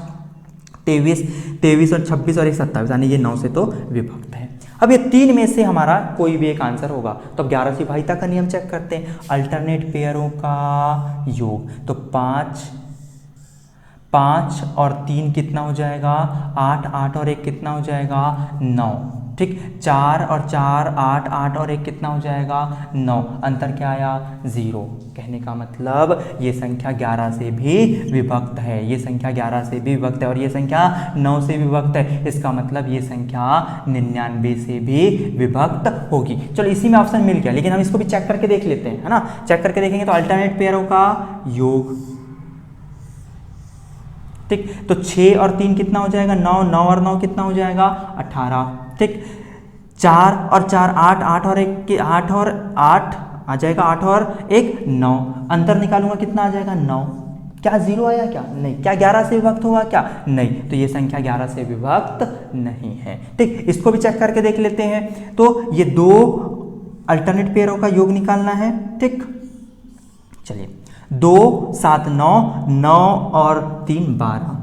23, 23 और 26 और 1 27, यानी ये 9 से तो विभक्त है। अब ये 3 में से हमारा कोई भी एक आंसर होगा। तो अब 11 से विभाज्यता का नियम चेक करते हैं, अल्टरनेट पेयरों का योग। तो 5 और 3 कितना हो जाएगा 8, 8 और 1 कितना हो जाएगा 9। ठीक, 4 और 4 8, 8 और 1 कितना हो जाएगा 9, अंतर क्या आया 0। कहने का मतलब ये संख्या 11 से भी विभक्त है, ये संख्या 11 से भी विभक्त है और ये संख्या 9 से विभक्त है। इसका मतलब ये संख्या 99 से भी विभक्त होगी। चलो, इसी में ऑप्शन मिल गया, लेकिन हम इसको भी चेक करके देख लेते हैं, है ना। चेक करके देखेंगे तो अल्टरनेट पेयरों का योग। ठीक, तो 6 और 3 कितना हो जाएगा 9, 9 और 9 कितना हो जाएगा 18। ठीक, 4 और 4 8, 8 और 1 8 और 8 आ जाएगा, 8 और 1 9, अंतर निकालूंगा कितना आ जाएगा 9। क्या 0 आया क्या, नहीं। क्या 11 से विभक्त होगा क्या, नहीं। तो ये संख्या 11 से विभक्त नहीं है। ठीक, इसको भी चेक करके देख लेते हैं। तो ये 2 अल्टरनेट पेयरों का योग निकालना है। ठीक, चलिए, 2 7 9, 9 और 3 12,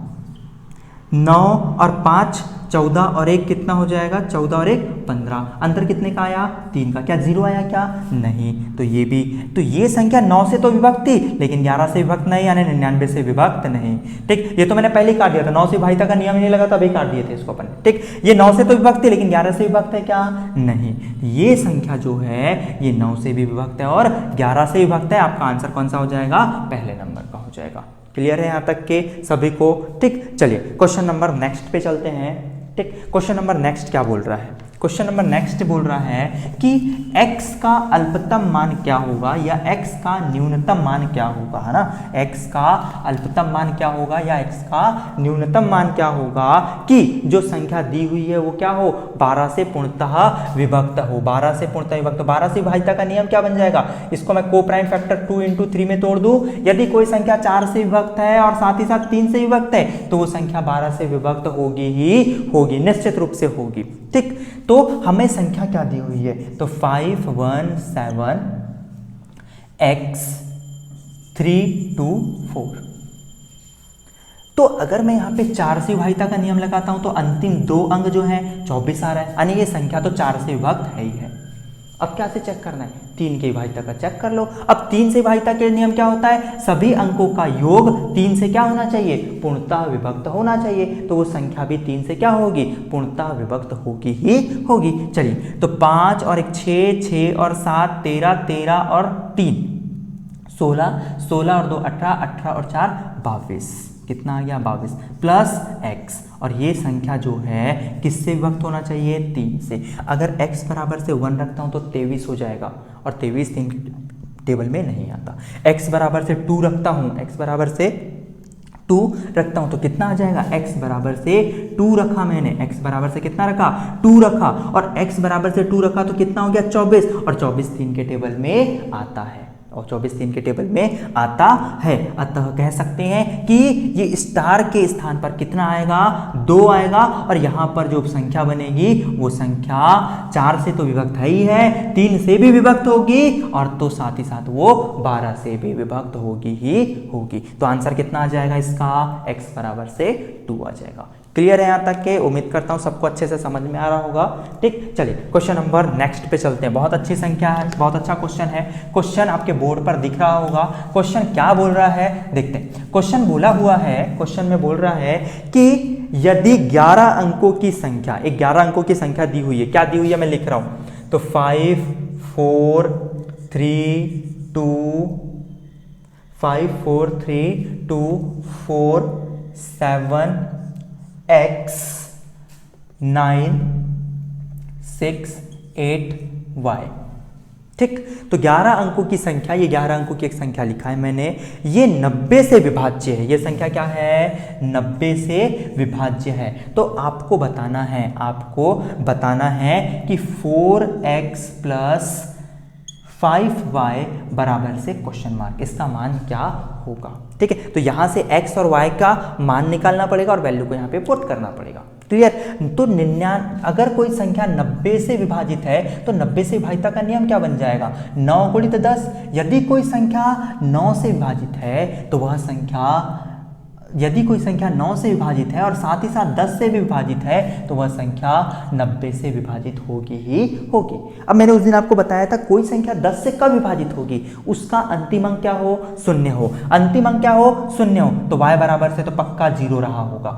9 और 5 14 और 1 कितना हो जाएगा 14 और 1 15, अंतर कितने का आया 3 का। क्या 0 आया क्या, नहीं। तो ये भी, तो ये संख्या 9 से तो विभक्त थी लेकिन 11 से विभक्त नहीं, यानी 99 से विभक्त नहीं। ठीक, ये तो मैंने पहले ही काट दिया था, 9 से विभाज्यता का नियम नहीं लगा तो अभी काट दिए थे इसको अपन। ठीक, ये 9 से तो विभक्त थी लेकिन 11 से विभक्त है क्या, नहीं। ये संख्या जो है ये 9 से भी विभक्त है और 11 से विभक्त है। आपका आंसर कौन सा हो जाएगा, पहले नंबर का हो जाएगा। क्लियर है यहाँ तक के सभी को। ठीक, चलिए क्वेश्चन नंबर नेक्स्ट पे चलते हैं। ठीक, क्वेश्चन नंबर नेक्स्ट क्या बोल रहा है, क्वेश्चन नंबर नेक्स्ट बोल रहा है कि x का अल्पतम मान क्या होगा या x का न्यूनतम मान क्या होगा, है ना। x का अल्पतम मान क्या होगा या x का न्यूनतम मान क्या होगा कि जो संख्या दी हुई है वो क्या हो 12 से पूर्णतः विभक्त हो, 12 से पूर्णतः विभक्त। 12 से विभाज्यता का नियम क्या बन जाएगा, इसको मैं को प्राइम फैक्टर 2 × 3 में तोड़ दूं। यदि कोई संख्या 4 से विभक्त है और साथ ही साथ 3 से विभक्त है तो वो संख्या 12 से विभक्त होगी ही होगी, निश्चित रूप से होगी। ठीक, तो हमें संख्या क्या दी हुई है, तो 517 x 324। तो अगर मैं यहाँ पे 4 से विभाज्यता का नियम लगाता हूं तो अंतिम 2 अंक जो है 24 आ रहा है, यानी ये संख्या तो 4 से विभक्त है ही है। अब क्या से चेक करना है, 3 की विभाज्यता का चेक कर लो। अब 3 से विभाज्यता के नियम क्या होता है, सभी अंकों का योग 3 से क्या होना चाहिए, पूर्णतः विभक्त होना चाहिए। तो वो संख्या भी 3 से क्या होगी, पूर्णतः विभक्त होगी ही होगी। चलिए, तो 5 और 1 6, 6 और 7 13, 13 और 3 16, 16 और 2 18, 18 और 4 22, कितना आ गया 22 प्लस x। और ये संख्या जो है किससे विभक्त होना चाहिए, 3 से। अगर x बराबर से 1 रखता हूं तो 23 हो जाएगा और 23 3 टेबल में नहीं आता। x बराबर से 2 रखता हूं, x बराबर से 2 रखता हूं तो कितना आ जाएगा, x बराबर से 2 रखा मैंने, x बराबर से कितना रखा 2 रखा और x बराबर से 2 रखा तो कितना हो गया 24 और 24 3 के टेबल में आता है। और 24 3 के टेबल में आता है। अतः कह सकते हैं कि ये स्टार के स्थान पर कितना आएगा, 2 आएगा, और यहाँ पर जो संख्या बनेगी वो संख्या 4 से तो विभक्त है ही है, 3 से भी विभक्त होगी, और तो साथ ही साथ वो 12 से भी विभक्त होगी ही होगी। तो आंसर कितना आ जाएगा इसका, x बराबर से 2 आ जाएगा। क्लियर है यहाँ तक के? उम्मीद करता हूँ सबको अच्छे से समझ में आ रहा होगा। ठीक, चलिए क्वेश्चन नंबर नेक्स्ट पे चलते हैं। बहुत अच्छी संख्या है, बहुत अच्छा क्वेश्चन है। क्वेश्चन आपके बोर्ड पर दिख रहा होगा। क्वेश्चन क्या बोल रहा है देखते हैं। क्वेश्चन बोला हुआ है, क्वेश्चन में बोल रहा है कि यदि 11 अंकों की संख्या, एक 11 अंकों की संख्या दी हुई है, क्या दी हुई है मैं लिख रहा हूं, तो 5 4 3 2 4 7 x 9 6 8 y। ठीक, तो 11 अंकों की संख्या, ये 11 अंकों की एक संख्या लिखा है मैंने, ये 90 से विभाज्य है। ये संख्या क्या है, 90 से विभाज्य है। तो आपको बताना है कि 4x प्लस 5y बराबर से क्वेश्चन मार्क, इसका मान क्या होगा। ठीक है, तो यहां से x और y का मान निकालना पड़ेगा और वैल्यू को यहां पे पुट करना पड़ेगा। क्लियर? तो 99, अगर कोई संख्या 90 से विभाजित है तो 90 से विभाजिता का नियम क्या बन जाएगा, 9 गुणित 10। यदि कोई संख्या 9 से विभाजित है तो वह संख्या, यदि कोई संख्या 9 से विभाजित है और साथ ही साथ 10 से भी विभाजित है तो वह संख्या 90 से विभाजित होगी ही होगी। अब मैंने उस दिन आपको बताया था कोई संख्या 10 से कब विभाजित होगी, उसका अंतिम अंक क्या हो, 0 हो। अंतिम अंक क्या हो, 0 हो, तो y बराबर से तो पक्का 0 रहा होगा।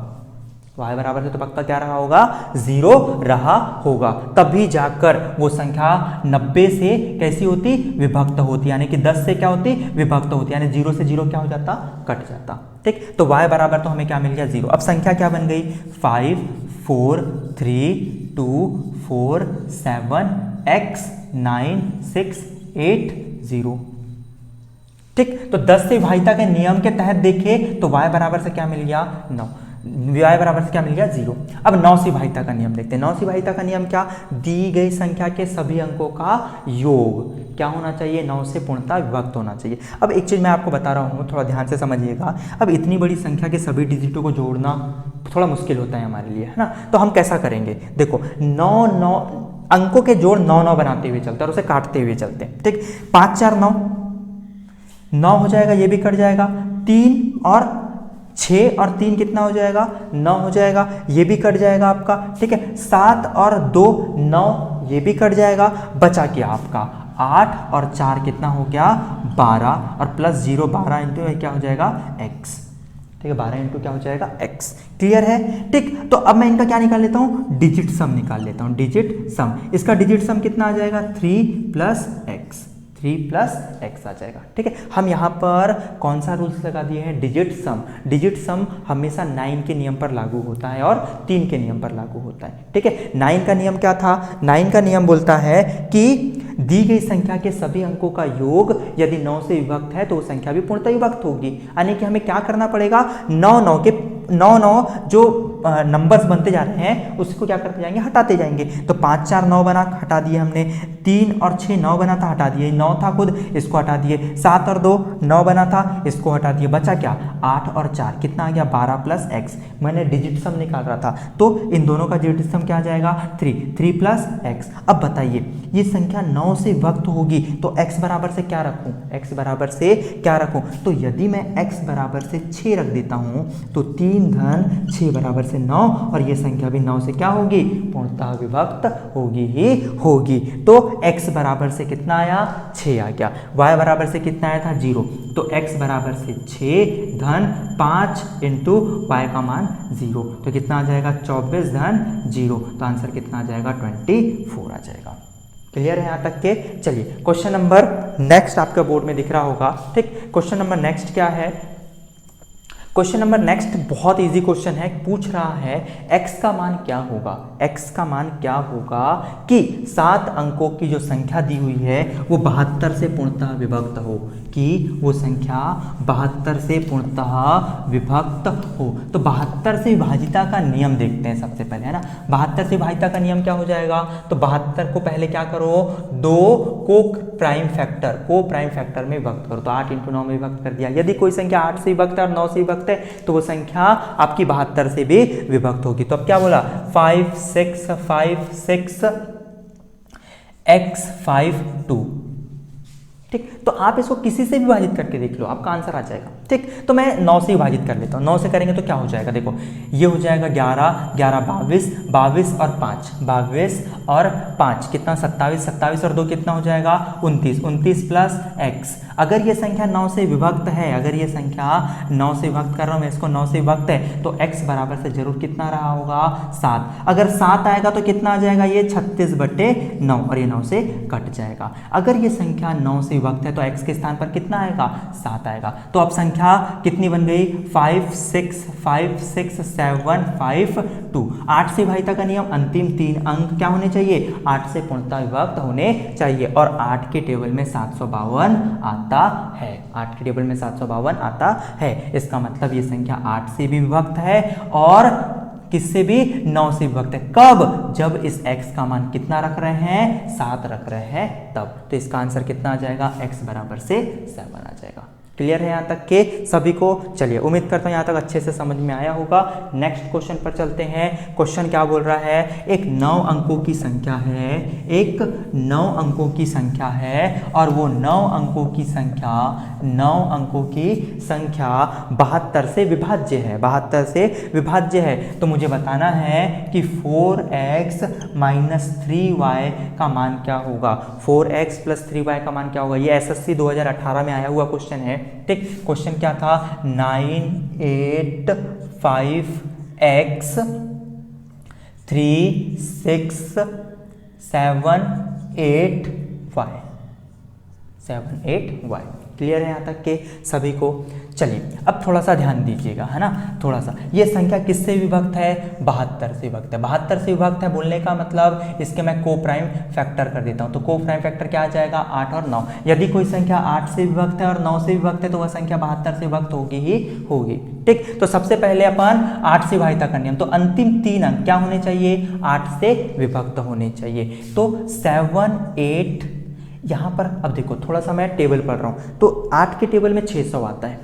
y बराबर से तो पक्का क्या रहा होगा, 0 रहा होगा। तभी जाकर वो संख्या 90 से कैसी होती, विभक्त होती, यानी कि 10 से क्या होती, विभक्त होती, यानी 0 से 0 क्या हो जाता, कट जाता। ठीक, तो y बराबर तो हमें क्या मिल गया, 0। अब संख्या क्या बन गई, 5 4 3 2 4 7 x 9 6 8 0। ठीक, तो 10 से विभाजिता के नियम के तहत देखें तो y बराबर से क्या मिल गया, 9। y बराबर से क्या मिल गया, 0। अब 9 से विभाजिता का नियम देखते हैं। 9 से विभाजिता का नियम क्या, दी गई संख्या के सभी अंकों का योग क्या होना चाहिए, 9 से पूर्णतः विभक्त होना चाहिए। अब एक चीज मैं आपको बता रहा हूँ, थोड़ा ध्यान से समझिएगा। अब इतनी बड़ी संख्या के सभी डिजिटों को जोड़ना थोड़ा मुश्किल होता है हमारे लिए, है ना। तो हम कैसा करेंगे, देखो 9 अंकों के जोड़ 9 बनाते हुए चलते हैं और उसे काटते हुए चलते हैं। ठीक, 5 4 9 हो जाएगा, ये भी कट जाएगा। 3 और 6 और 3 कितना हो जाएगा, 9 हो जाएगा, ये भी कट जाएगा आपका। ठीक है, 7 और 2 9, ये भी कट जाएगा। बचा क्या आपका 8 और 4 कितना हो गया, 12, और प्लस 0 12 इंटू क्या हो जाएगा, x। ठीक है, 12 इंटू क्या हो जाएगा, x। क्लियर है? ठीक, तो अब मैं इनका क्या निकाल लेता हूँ, डिजिट सम निकाल लेता हूँ। डिजिट सम, इसका डिजिट सम कितना आ जाएगा, 3 प्लस x, 3 प्लस x आ जाएगा। ठीक है, हम यहाँ पर कौन सा रूल्स लगा दिए हैं, डिजिट सम। डिजिट सम हमेशा 9 के नियम पर लागू होता है और 3 के नियम पर लागू होता है। ठीक है, 9 का नियम क्या था, 9 का नियम बोलता है कि दी गई संख्या के सभी अंकों का योग यदि 9 से विभक्त है तो वो संख्या भी पूर्णतः विभक्त होगी। यानी कि हमें क्या करना पड़ेगा, 9 जो नंबर्स बनते जा रहे हैं उसको क्या करते जाएंगे, हटाते जाएंगे। तो 5 4 9 बना, हटा दिए हमने। 3 और 6 9 बना था, हटा दिए। 9 था खुद, इसको हटा दिए। 7 और 2 9 बना था, इसको हटा दिए। बचा क्या, 8 और 4 कितना आ गया, 12 प्लस x। मैंने डिजिट सम निकाल रहा था, तो इन दोनों का डिजिट सम क्या आ जाएगा, 3 प्लस x। अब बताइए ये संख्या 9 से विभक्त होगी तो x बराबर से क्या रखूं, x बराबर से क्या रखूं। तो यदि मैं x बराबर से 6 रख देता हूं तो 3 धन 6 बराबर से 9, और ये संख्या भी 9 से क्या होगी, पूर्णतः विभक्त होगी ही होगी। तो x बराबर से कितना आया, 6 आ गया। y बराबर से कितना आया था, 0। तो x बराबर से 6 धन 5 इंटू y का मान 0, तो कितना आ जाएगा, 24 धन 0। तो आंसर कितना आ जाएगा, 24 आ जाएगा। क्लियर है यहाँ तक के? चलिए क्वेश्चन नंबर नेक्स्ट आपका बोर्ड में दिख रहा होगा। ठीक, क्वेश्चन नंबर नेक्स्ट क्या है, क्वेश्चन नंबर नेक्स्ट बहुत इजी क्वेश्चन है, पूछ रहा है x का मान क्या होगा, x का मान क्या होगा कि 7 अंकों की जो संख्या दी हुई है वो 72 से पूर्णतः विभक्त हो, कि वो संख्या 72 से पूर्णतः विभक्त हो। तो 72 से विभाजिता का नियम देखते हैं सबसे पहले, है ना। 72 से विभाजिता का नियम क्या हो जाएगा, तो 72 को पहले क्या करो, 2 को प्राइम फैक्टर में विभक्त करो, तो 8 × 9 में विभक्त कर दिया। यदि कोई संख्या 8 से विभक्त है और 9 से विभक्त है तो वो संख्या आपकी 72 से भी विभक्त होगी। तो अब क्या बोला, 5 6 5 6 x 5 2, ठीक। तो आप इसको किसी से विभाजित करके देख लो, आपका आंसर आ जाएगा, ठीक। तो मैं 9 से विभाजित कर लेता हूँ, 9 से करेंगे तो क्या हो जाएगा, देखो ये हो जाएगा 11 11 22 22 और 5 22 और 5 कितना 27 27 और 2 कितना हो जाएगा 29 29 प्लस x। अगर ये संख्या 9 से विभक्त है, अगर ये संख्या 9 से विभक्त कर रहा हूँ मैं इसको, 9 से विभक्त है तो x बराबर से जरूर कितना रहा होगा 7। अगर 7 आएगा तो कितना आ जाएगा, ये 36/9 और ये 9 से कट जाएगा। अगर ये संख्या 9 से विभक्त है तो x के स्थान पर कितना आएगा 7 आएगा। तो अब संख्या कितनी बन गई 5 6 5 6 7 5 2। 8 से विभाजिता का नियम, अंतिम 3 अंक क्या होने चाहिए, 8 से पूर्णतः विभक्त होने चाहिए, और 8 के टेबल में 752 आता है, 8 के टेबल में 752 आता है। इसका मतलब ये संख्या 8 से भी विभक्त है और किससे भी 9 से विभक्त है। कब, जब इस x का मान कितना रख रहे हैं 7 रख रहे हैं तब। तो इसका आंसर कितना आ जाएगा, x बराबर से 7 आ जाएगा। क्लियर है यहाँ तक के सभी को। चलिए उम्मीद करता हूँ यहाँ तक अच्छे से समझ में आया होगा। नेक्स्ट क्वेश्चन पर चलते हैं। क्वेश्चन क्या बोल रहा है, एक 9 अंकों की संख्या है, एक 9 अंकों की संख्या है और वो 9 अंकों की संख्या 72 से विभाज्य है, 72 से विभाज्य है। तो मुझे बताना है कि 4x - 3y का मान क्या होगा, 4x + 3y का मान क्या होगा। ये SSC 2018 में आया हुआ क्वेश्चन है, ठीक। क्वेश्चन क्या था, 9 8 5x 3 6 7 8 y। क्लियर है यहाँ तक के सभी को। चलिए अब थोड़ा सा ध्यान दीजिएगा, है ना, थोड़ा सा। ये संख्या किससे विभक्त है, 72 से विभक्त है। 72 से विभक्त है बोलने का मतलब इसके मैं को प्राइम फैक्टर कर देता हूँ, तो को प्राइम फैक्टर क्या आ जाएगा 8 और 9। यदि कोई संख्या 8 से विभक्त है और 9 से विभक्त है तो वह संख्या 72 से विभक्त होगी ही होगी, ठीक। तो सबसे पहले अपन 8 से विभाजिता का नियम, तो अंतिम 3 अंक क्या होने चाहिए, 8 से विभक्त होने चाहिए। तो 7 8 यहाँ पर अब देखो थोड़ा सा मैं टेबल पढ़ रहा हूँ, तो 8 के टेबल में 600 आता है,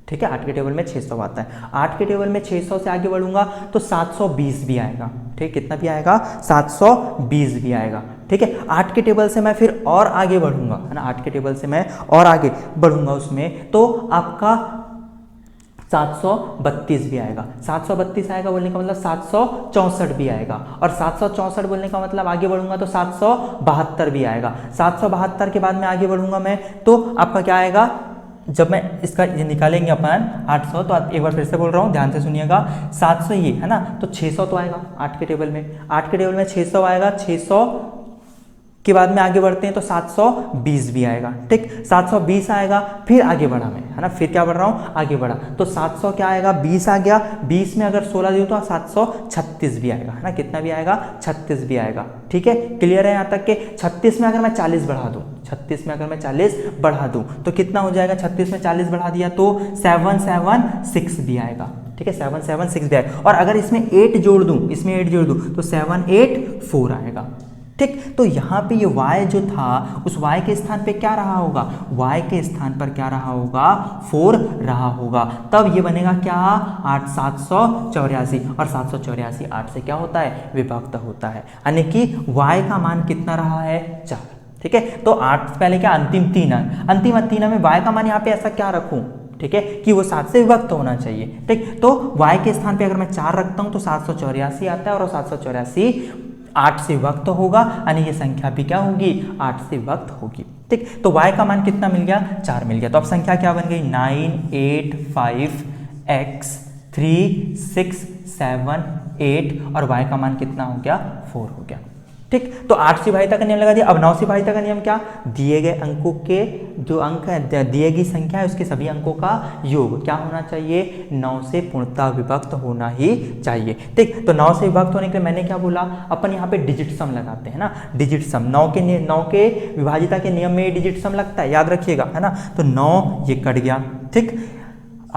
ठीक है, 8 के टेबल में 600 आता है। 8 के टेबल में 600 से आगे बढ़ूंगा तो 720 भी आएगा, ठीक। कितना भी आएगा 720 भी आएगा, ठीक है। 8 के टेबल से मैं फिर और आगे बढ़ूंगा, है ना, 8 के टेबल से मैं और आगे बढ़ूंगा उसमें, तो आपका 732 भी आएगा। 732 आएगा बोलने का मतलब 764 भी आएगा, और 764 बोलने का मतलब आगे बढ़ूंगा तो 772 भी आएगा। 772 के बाद में आगे बढ़ूंगा मैं तो आपका क्या आएगा, जब मैं इसका ये निकालेंगे अपन 800, तो एक बार फिर से बोल रहा हूँ ध्यान से सुनिएगा, 700 ये है ना, तो 600 तो आएगा 8 के टेबल में, 8 के टेबल में 600 आएगा, 600 के बाद में आगे बढ़ते हैं तो 720 भी आएगा, ठीक। 720 आएगा, फिर आगे बढ़ा मैं, है ना, फिर क्या बढ़ रहा हूँ आगे बढ़ा, तो 700 क्या आएगा 20 आ गया, 20 में अगर 16 दूँ तो 736 भी आएगा, है ना, कितना भी आएगा 36 भी आएगा, ठीक है। क्लियर है यहाँ तक के। 36 में अगर मैं 40 बढ़ा दूँ, 36 में अगर मैं 40 बढ़ा दूँ तो कितना हो जाएगा, 36 में 40 बढ़ा दिया तो 776 भी आएगा, ठीक है, 776 भी आएगा। और अगर इसमें 8 जोड़ दूँ, इसमें 8 जोड़ दूँ तो 784 आएगा, ठीक। तो यहाँ पे ये y जो था उस y के स्थान पे क्या रहा होगा, y के स्थान पर क्या रहा होगा 4 रहा होगा, तब ये बनेगा क्या 8 784, और 784 8 से क्या होता है विभक्त होता है, यानी कि y का मान कितना रहा है 4, ठीक है। तो 8 से पहले क्या अंतिम 3 अंक, अंतिम 3 अंक में y का मान यहाँ पे ऐसा क्या रखूँ, ठीक है, कि वो 7 से विभक्त होना चाहिए, ठीक। तो y के स्थान पे अगर मैं 4 रखता हूँ तो 784 आता है, और 784 8 से विभक्त होगा, यानी ये संख्या भी क्या होगी 8 से विभक्त होगी, ठीक। तो y का मान कितना मिल गया 4 मिल गया। तो अब संख्या क्या बन गई 9 8 5 x 3 6 7 8, और y का मान कितना हो गया 4 हो गया, ठीक, तो 8 से भाज्यता का नियम लगा दिया। अब 9 से भाज्यता का नियम क्या, दिए गए अंकों के जो अंक है, दिए गई संख्या है उसके सभी अंकों का योग क्या होना चाहिए, 9 से पूर्णतः विभक्त होना ही चाहिए। ठीक, तो 9 से विभक्त होने के लिए मैंने क्या बोला, अपन यहाँ पे डिजिट सम लगाते हैं ना, डिजिट सम 9 के विभाजिता के नियम में डिजिट सम लगता है, याद रखिएगा, है ना। तो 9 ये कट गया, ठीक,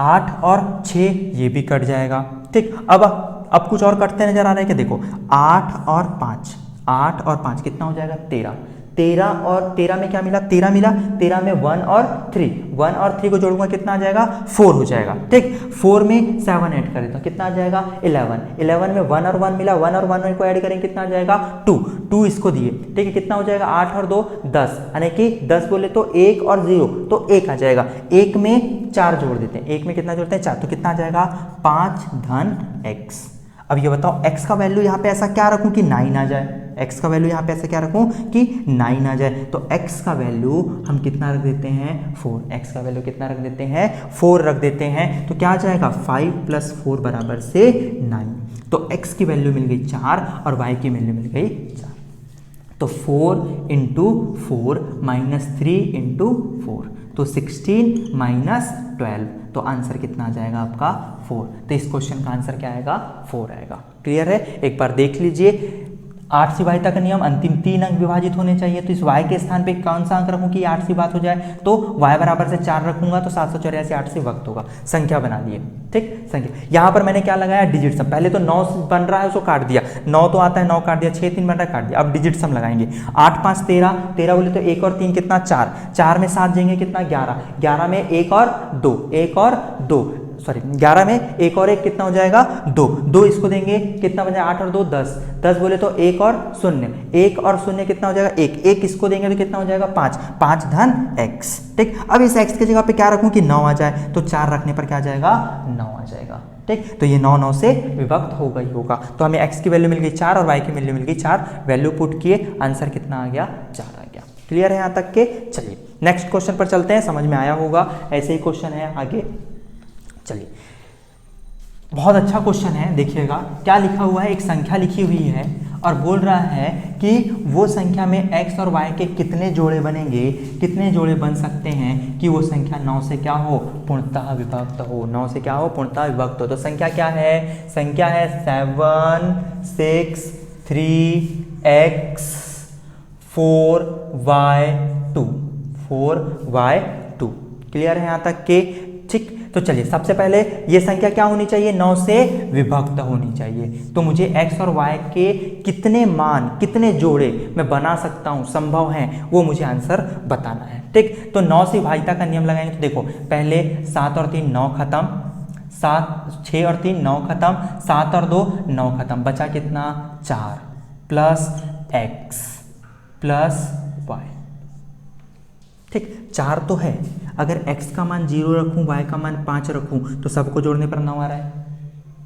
8 और 6 ये भी कट जाएगा। ठीक, अब कुछ और कटते नजर आ रहे हैं कि देखो 8 और 5 कितना हो जाएगा, 13 और 13 में क्या मिला, 13 मिला, 13 में 1 और 3 को जोड़ूंगा कितना आ जाएगा, 4 हो जाएगा। ठीक, 4 में 7 ऐड कर देता हूँ, कितना आ जाएगा 11 में 1 और 1 मिला, 1 और 1 को ऐड करेंगे कितना आ जाएगा 2 इसको दिए। ठीक है, कितना हो जाएगा 8 और 2 10, यानी कि 10 बोले तो 1 और 0 तो 1 आ जाएगा। 1 में 4 जोड़ देते हैं, 1 में कितना जोड़ते हैं 4, तो कितना आ जाएगा 5 धन x। अब ये बताओ x का वैल्यू यहाँ पे ऐसा क्या रखूं कि 9 आ जाए, x का वैल्यू यहाँ पे ऐसा क्या रखूं कि 9 आ जाए। तो x का वैल्यू हम कितना रख देते हैं 4, x का वैल्यू कितना रख देते हैं 4 रख देते हैं। तो क्या आ जाएगा 5 + 4 बराबर से 9। तो x की वैल्यू मिल गई 4 और y की वैल्यू मिल गई 4। तो 4 × 4 -3 × 4 तो 16 - 12, तो आंसर कितना आ जाएगा आपका 4। तो इस क्वेश्चन का आंसर क्या आएगा 4 आएगा। क्लियर है, एक बार देख लीजिए। 8 से भाज्यता का नियम, अंतिम 3 अंक विभाजित होने चाहिए, तो इस y के स्थान पे कौन सा अंक रखूं कि 8 से बात हो जाए, तो y बराबर से 4 रखूंगा तो 784 8 से वक्त होगा, संख्या बना लिए। ठीक, संख्या यहाँ पर मैंने क्या लगाया डिजिट सम, पहले तो 9 बन रहा है उसको काट दिया, 9 तो आता है 9 काट दिया, 6 3 बन रहा है काट दिया। अब डिजिट सम लगाएंगे, 8 5 13 बोले तो 1 और 3 कितना 4 में 7 जाएंगे कितना 11 में 1 और 2 11 में 1 और 1 कितना हो जाएगा 2 इसको देंगे कितना बन जाएगा 8 और 2 10 बोले तो 1 और 0 कितना हो जाएगा 1 इसको देंगे तो कितना हो जाएगा 5 धन x। ठीक, अब इस x की जगह पे क्या रखूं कि 9 आ जाए, तो 4 रखने पर क्या आ जाएगा 9 आ जाएगा। ठीक, तो ये 9 से विभक्त होगा ही होगा। तो हमें x की वैल्यू मिल गई 4 और y की वैल्यू मिल गई 4, वैल्यू पुट किए, आंसर कितना आ गया 4 आ गया। क्लियर है यहाँ तक के। चलिए नेक्स्ट क्वेश्चन पर चलते हैं, समझ में आया होगा, ऐसे ही क्वेश्चन है आगे। चलिए, बहुत अच्छा क्वेश्चन है, देखिएगा क्या लिखा हुआ है। एक संख्या लिखी हुई है और बोल रहा है कि वो संख्या में x और y के कितने जोड़े बनेंगे, कितने जोड़े बन सकते हैं कि वो संख्या 9 से क्या हो पूर्णतः विभक्त हो, 9 से क्या हो पूर्णतः विभक्त हो। तो संख्या क्या है, संख्या है 7 6 3x 4y2। क्लियर है यहाँ तक के। ठीक, तो चलिए सबसे पहले ये संख्या क्या होनी चाहिए 9 से विभक्त होनी चाहिए। तो मुझे x और y के कितने मान, कितने जोड़े मैं बना सकता हूँ, संभव हैं, वो मुझे आंसर बताना है। ठीक, तो 9 से भाज्यता का नियम लगाएंगे तो देखो पहले 7 और 3 9 खत्म, 6 और 3 9 खत्म, 7 और 2 9 खत्म, बचा कितना 4 प्लस x प्लस y। ठीक, 4 तो है, अगर x का मान 0 रखूं, y का मान 5 रखूं तो सबको जोड़ने पर 9 आ रहा है।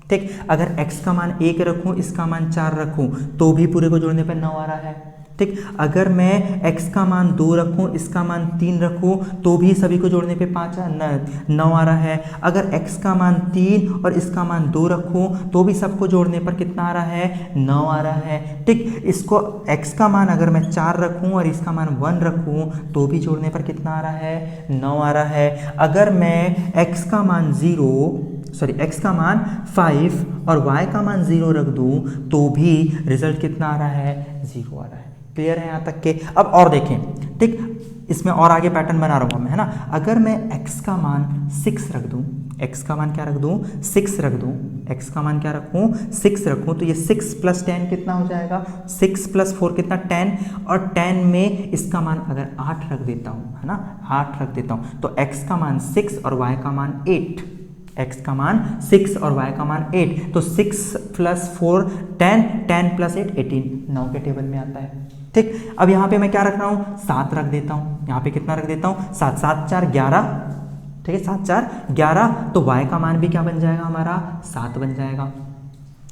ठीक, अगर x का मान 1 रखूं, इसका मान 4 रखूं तो भी पूरे को जोड़ने पर 9 आ रहा है। ठीक, अगर मैं x का मान 2 रखूं, इसका मान 3 रखूं तो भी सभी को जोड़ने पे 9 आ रहा है। अगर x का मान 3 और इसका मान 2 रखूं तो भी सबको जोड़ने पर कितना आ रहा है 9 आ रहा है। ठीक, इसको x का मान अगर मैं 4 रखूं और इसका मान 1 रखूं तो भी जोड़ने पर कितना आ रहा है 9 आ रहा है। अगर मैं x का मान 5 और y का मान 0 रख दूं तो भी रिजल्ट कितना आ रहा है 0 आ रहा है। क्लियर है यहाँ तक के। अब और देखें, ठीक, इसमें और आगे पैटर्न बना रहा हूँ मैं, है ना। अगर मैं x का मान 6 रख दूं, x का मान क्या रख दूं 6 रख दूं, x का मान क्या रखूं 6 रखूं, तो ये 6 + 10 कितना हो जाएगा 6 + 4 कितना 10, और 10 में इसका मान अगर 8 रख देता हूँ, है ना, 8 रख देता हूँ तो x का मान 6 और y का मान 8, x का मान 6 और y का मान 8, तो 6 + 4 10, 10 + 8 18, 9 के टेबल में आता है। ठीक, अब यहाँ पे मैं क्या रख रहा हूँ 7 रख देता हूँ, यहाँ पे कितना रख देता हूँ 7 7 4 11। ठीक है, 7 4 11, तो y का मान भी क्या बन जाएगा हमारा 7 बन जाएगा।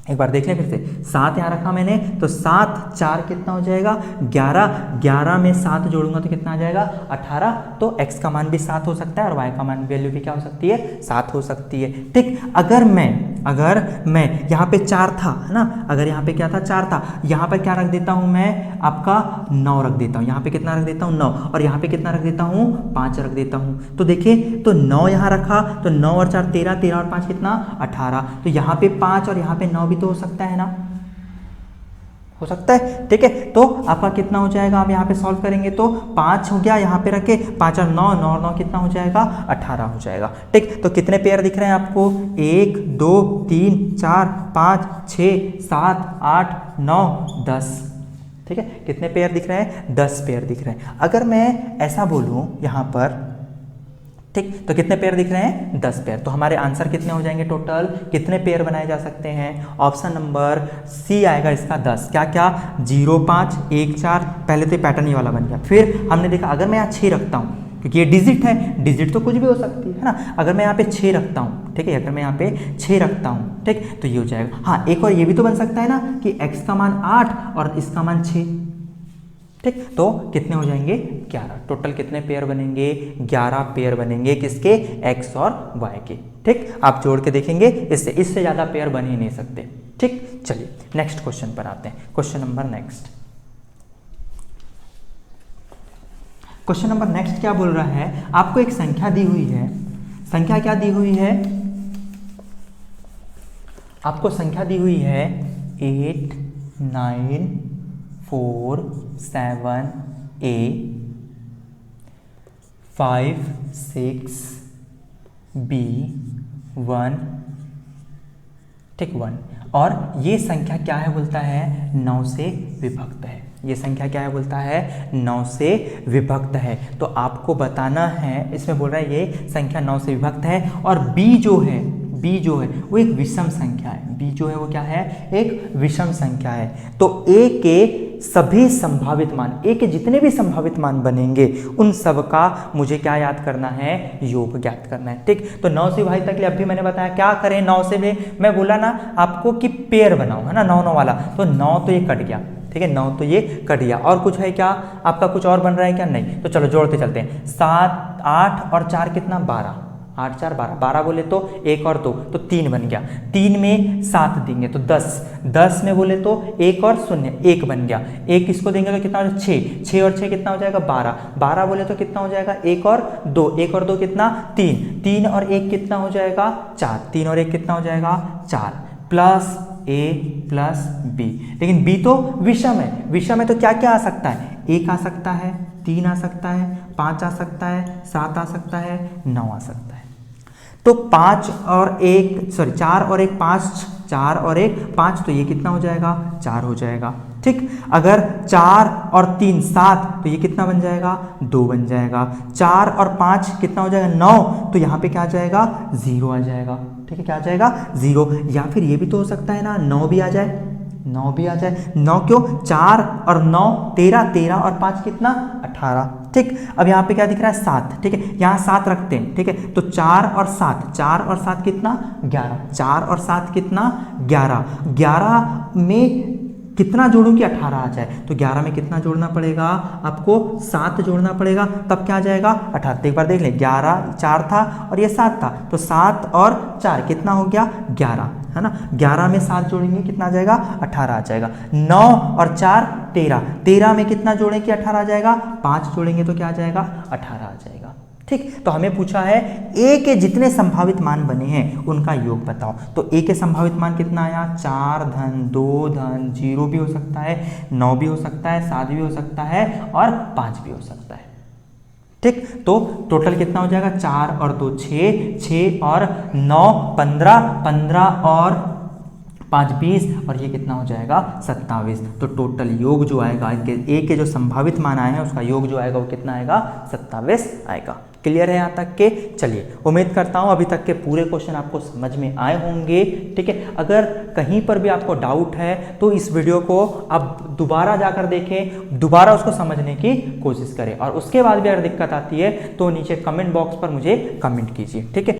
एक बार देख लें फिर से, 7 यहाँ रखा मैंने, तो 7 4 कितना हो जाएगा 11, 11 में 7 जोड़ूंगा तो कितना आ जाएगा 18। तो x का मान भी 7 हो सकता है और y का मान वैल्यू भी क्या हो सकती है 7 हो सकती है। ठीक, अगर मैं यहाँ पे 4 था, है ना, अगर यहाँ पे क्या था 4 था, यहाँ पे क्या रख देता हूँ मैं आपका 9 रख देता हूँ, यहाँ पे कितना रख देता हूँ 9, और यहाँ पे कितना रख देता हूँ 5 रख देता हूँ। तो देखिए, तो 9 यहाँ रखा, तो 9 और 4 13, 13 और 5 कितना 18, तो यहाँ पे 5 और यहाँ पे 9 भी तो हो सकता है ना, हो सकता है। ठीक है, तो आपका कितना हो जाएगा, आप यहाँ पे सॉल्व करेंगे तो 5 हो गया, यहाँ पे रखे 5 और 9, 9 और 9 कितना हो जाएगा 18 हो जाएगा। ठीक, तो कितने पेयर दिख रहे हैं आपको 1 2 3 4 5 6 7 8 9 10। ठीक है, कितने पेयर दिख रहे हैं 10 पेयर दिख रहे हैं। अगर मैं ऐसा बोलूँ यहाँ पर, ठीक, तो कितने पेयर दिख रहे हैं 10 पेयर। तो हमारे आंसर कितने हो जाएंगे, टोटल कितने पेयर बनाए जा सकते हैं, ऑप्शन नंबर सी आएगा इसका 10। क्या क्या 0 5 1 4, पहले तो पैटर्न ये वाला बन गया। फिर हमने देखा अगर मैं यहाँ 6 रखता हूँ, क्योंकि ये डिजिट है, डिजिट तो कुछ भी हो सकती है ना, अगर मैं यहाँ पे 6 रखता हूँ, ठीक है, अगर मैं यहाँ पे 6 रखता हूँ, ठीक, तो ये हो जाएगा। हाँ, एक और ये भी तो बन सकता है ना कि x का मान 8 और इसका मान 6। ठीक, तो कितने हो जाएंगे 11। टोटल कितने पेयर बनेंगे 11 पेयर बनेंगे, किसके x और y के। ठीक, आप जोड़ के देखेंगे, इससे ज़्यादा पेयर बन ही नहीं सकते। ठीक, चलिए नेक्स्ट क्वेश्चन पर आते हैं। क्वेश्चन नंबर नेक्स्ट क्या बोल रहा है, आपको एक संख्या दी हुई है। संख्या क्या दी हुई है, आपको संख्या दी हुई है 8 9 4 7 A 5 6 B 1, ठीक 1, और ये संख्या क्या है बोलता है 9 से विभक्त है। ये संख्या क्या है बोलता है 9 से विभक्त है। तो आपको बताना है, इसमें बोल रहा है ये संख्या 9 से विभक्त है, और b जो है वो एक विषम संख्या है। b जो है वो क्या है, एक विषम संख्या है। तो a के सभी संभावित मान, a के जितने भी संभावित मान बनेंगे उन सब का मुझे क्या याद करना है, योग ज्ञात करना है। ठीक, तो 9 से भाई तक लिए अभी मैंने बताया क्या करें, 9 से भी मैं बोला ना आपको कि पेयर बनाओ, है ना, 9 9 वाला, तो 9 तो ये कट गया। ठीक है, 9 तो ये कट गया। और कुछ है क्या आपका, कुछ और बन रहा है क्या, नहीं, तो चलो जोड़ते चलते हैं। 7 8 और 4 कितना 12, 8 4 12, 12 बोले तो 1 और 2 तो 3 बन गया। 3 में 7 देंगे तो 10, 10 में बोले तो 1 और 0 1 बन गया। 1 किसको देंगे तो कितना हो जाएगा 6, 6 और 6 कितना हो जाएगा 12, 12 बोले तो कितना हो जाएगा 1 और 2, 1 और 2 कितना 3, 3 और 1 कितना हो जाएगा 4, 3 और 1 कितना हो जाएगा 4, प्लस a प्लस b। लेकिन b तो विषम है, विषम है तो क्या क्या आ सकता है, 1 आ सकता है, 3 आ सकता है, 5 आ सकता है, 7 आ सकता है, 9 आ सकता है। तो 4 और 1 5, 4 और 1 5, तो ये कितना हो जाएगा 4 हो जाएगा। ठीक, अगर 4 और 3 7, तो ये कितना बन जाएगा 2 बन जाएगा। 4 और 5 कितना हो जाएगा 9, तो यहाँ पे क्या आ जाएगा 0 आ जाएगा। ठीक है, क्या आ जाएगा 0। या फिर ये भी तो हो सकता है ना 9 भी आ जाए, 9 भी आ जाए। 9 क्यों, 4 और 9 13, 13 और 5 कितना 18। ठीक, अब यहाँ पे क्या दिख रहा है 7। ठीक है, यहाँ 7 रखते हैं। ठीक है, तो 4 और 7, 4 और 7 कितना 11, 4 और 7 कितना 11, 11 में कितना जोड़ूं कि 18 आ जाए, तो 11 में कितना जोड़ना पड़ेगा आपको 7 जोड़ना पड़ेगा, तब क्या आ जाएगा 18। एक बार देख लें, 11 4 था और ये 7 था, तो 7 और 4 कितना हो गया 11, है ना। 11 में 7 जोड़ेंगे कितना आ जाएगा 18 आ जाएगा। 9 और 4 13, 13 में कितना जोड़ें कि 18 आ जाएगा, 5 जोड़ेंगे तो क्या आ जाएगा 18 आ जाएगा। ठीक, तो हमें पूछा है a के जितने संभावित मान बने हैं उनका योग बताओ। तो a के संभावित मान कितना आया, 4 धन 2 धन 0 भी हो सकता है, 9 भी हो सकता है, 7 भी हो सकता है और 5 भी हो सकता है। ठीक, तो टोटल कितना हो जाएगा 4 और 2 6, 6 और 9 15, 15 और 5 20, और ये कितना हो जाएगा 27। तो टोटल योग जो आएगा a के जो संभावित मान आए हैं उसका योग जो आएगा वो कितना आएगा 27 आएगा। क्लियर है यहाँ तक के। चलिए, उम्मीद करता हूँ अभी तक के पूरे क्वेश्चन आपको समझ में आए होंगे। ठीक है, अगर कहीं पर भी आपको डाउट है तो इस वीडियो को आप दोबारा जाकर देखें, दोबारा उसको समझने की कोशिश करें, और उसके बाद भी अगर दिक्कत आती है तो नीचे कमेंट बॉक्स पर मुझे कमेंट कीजिए। ठीक है,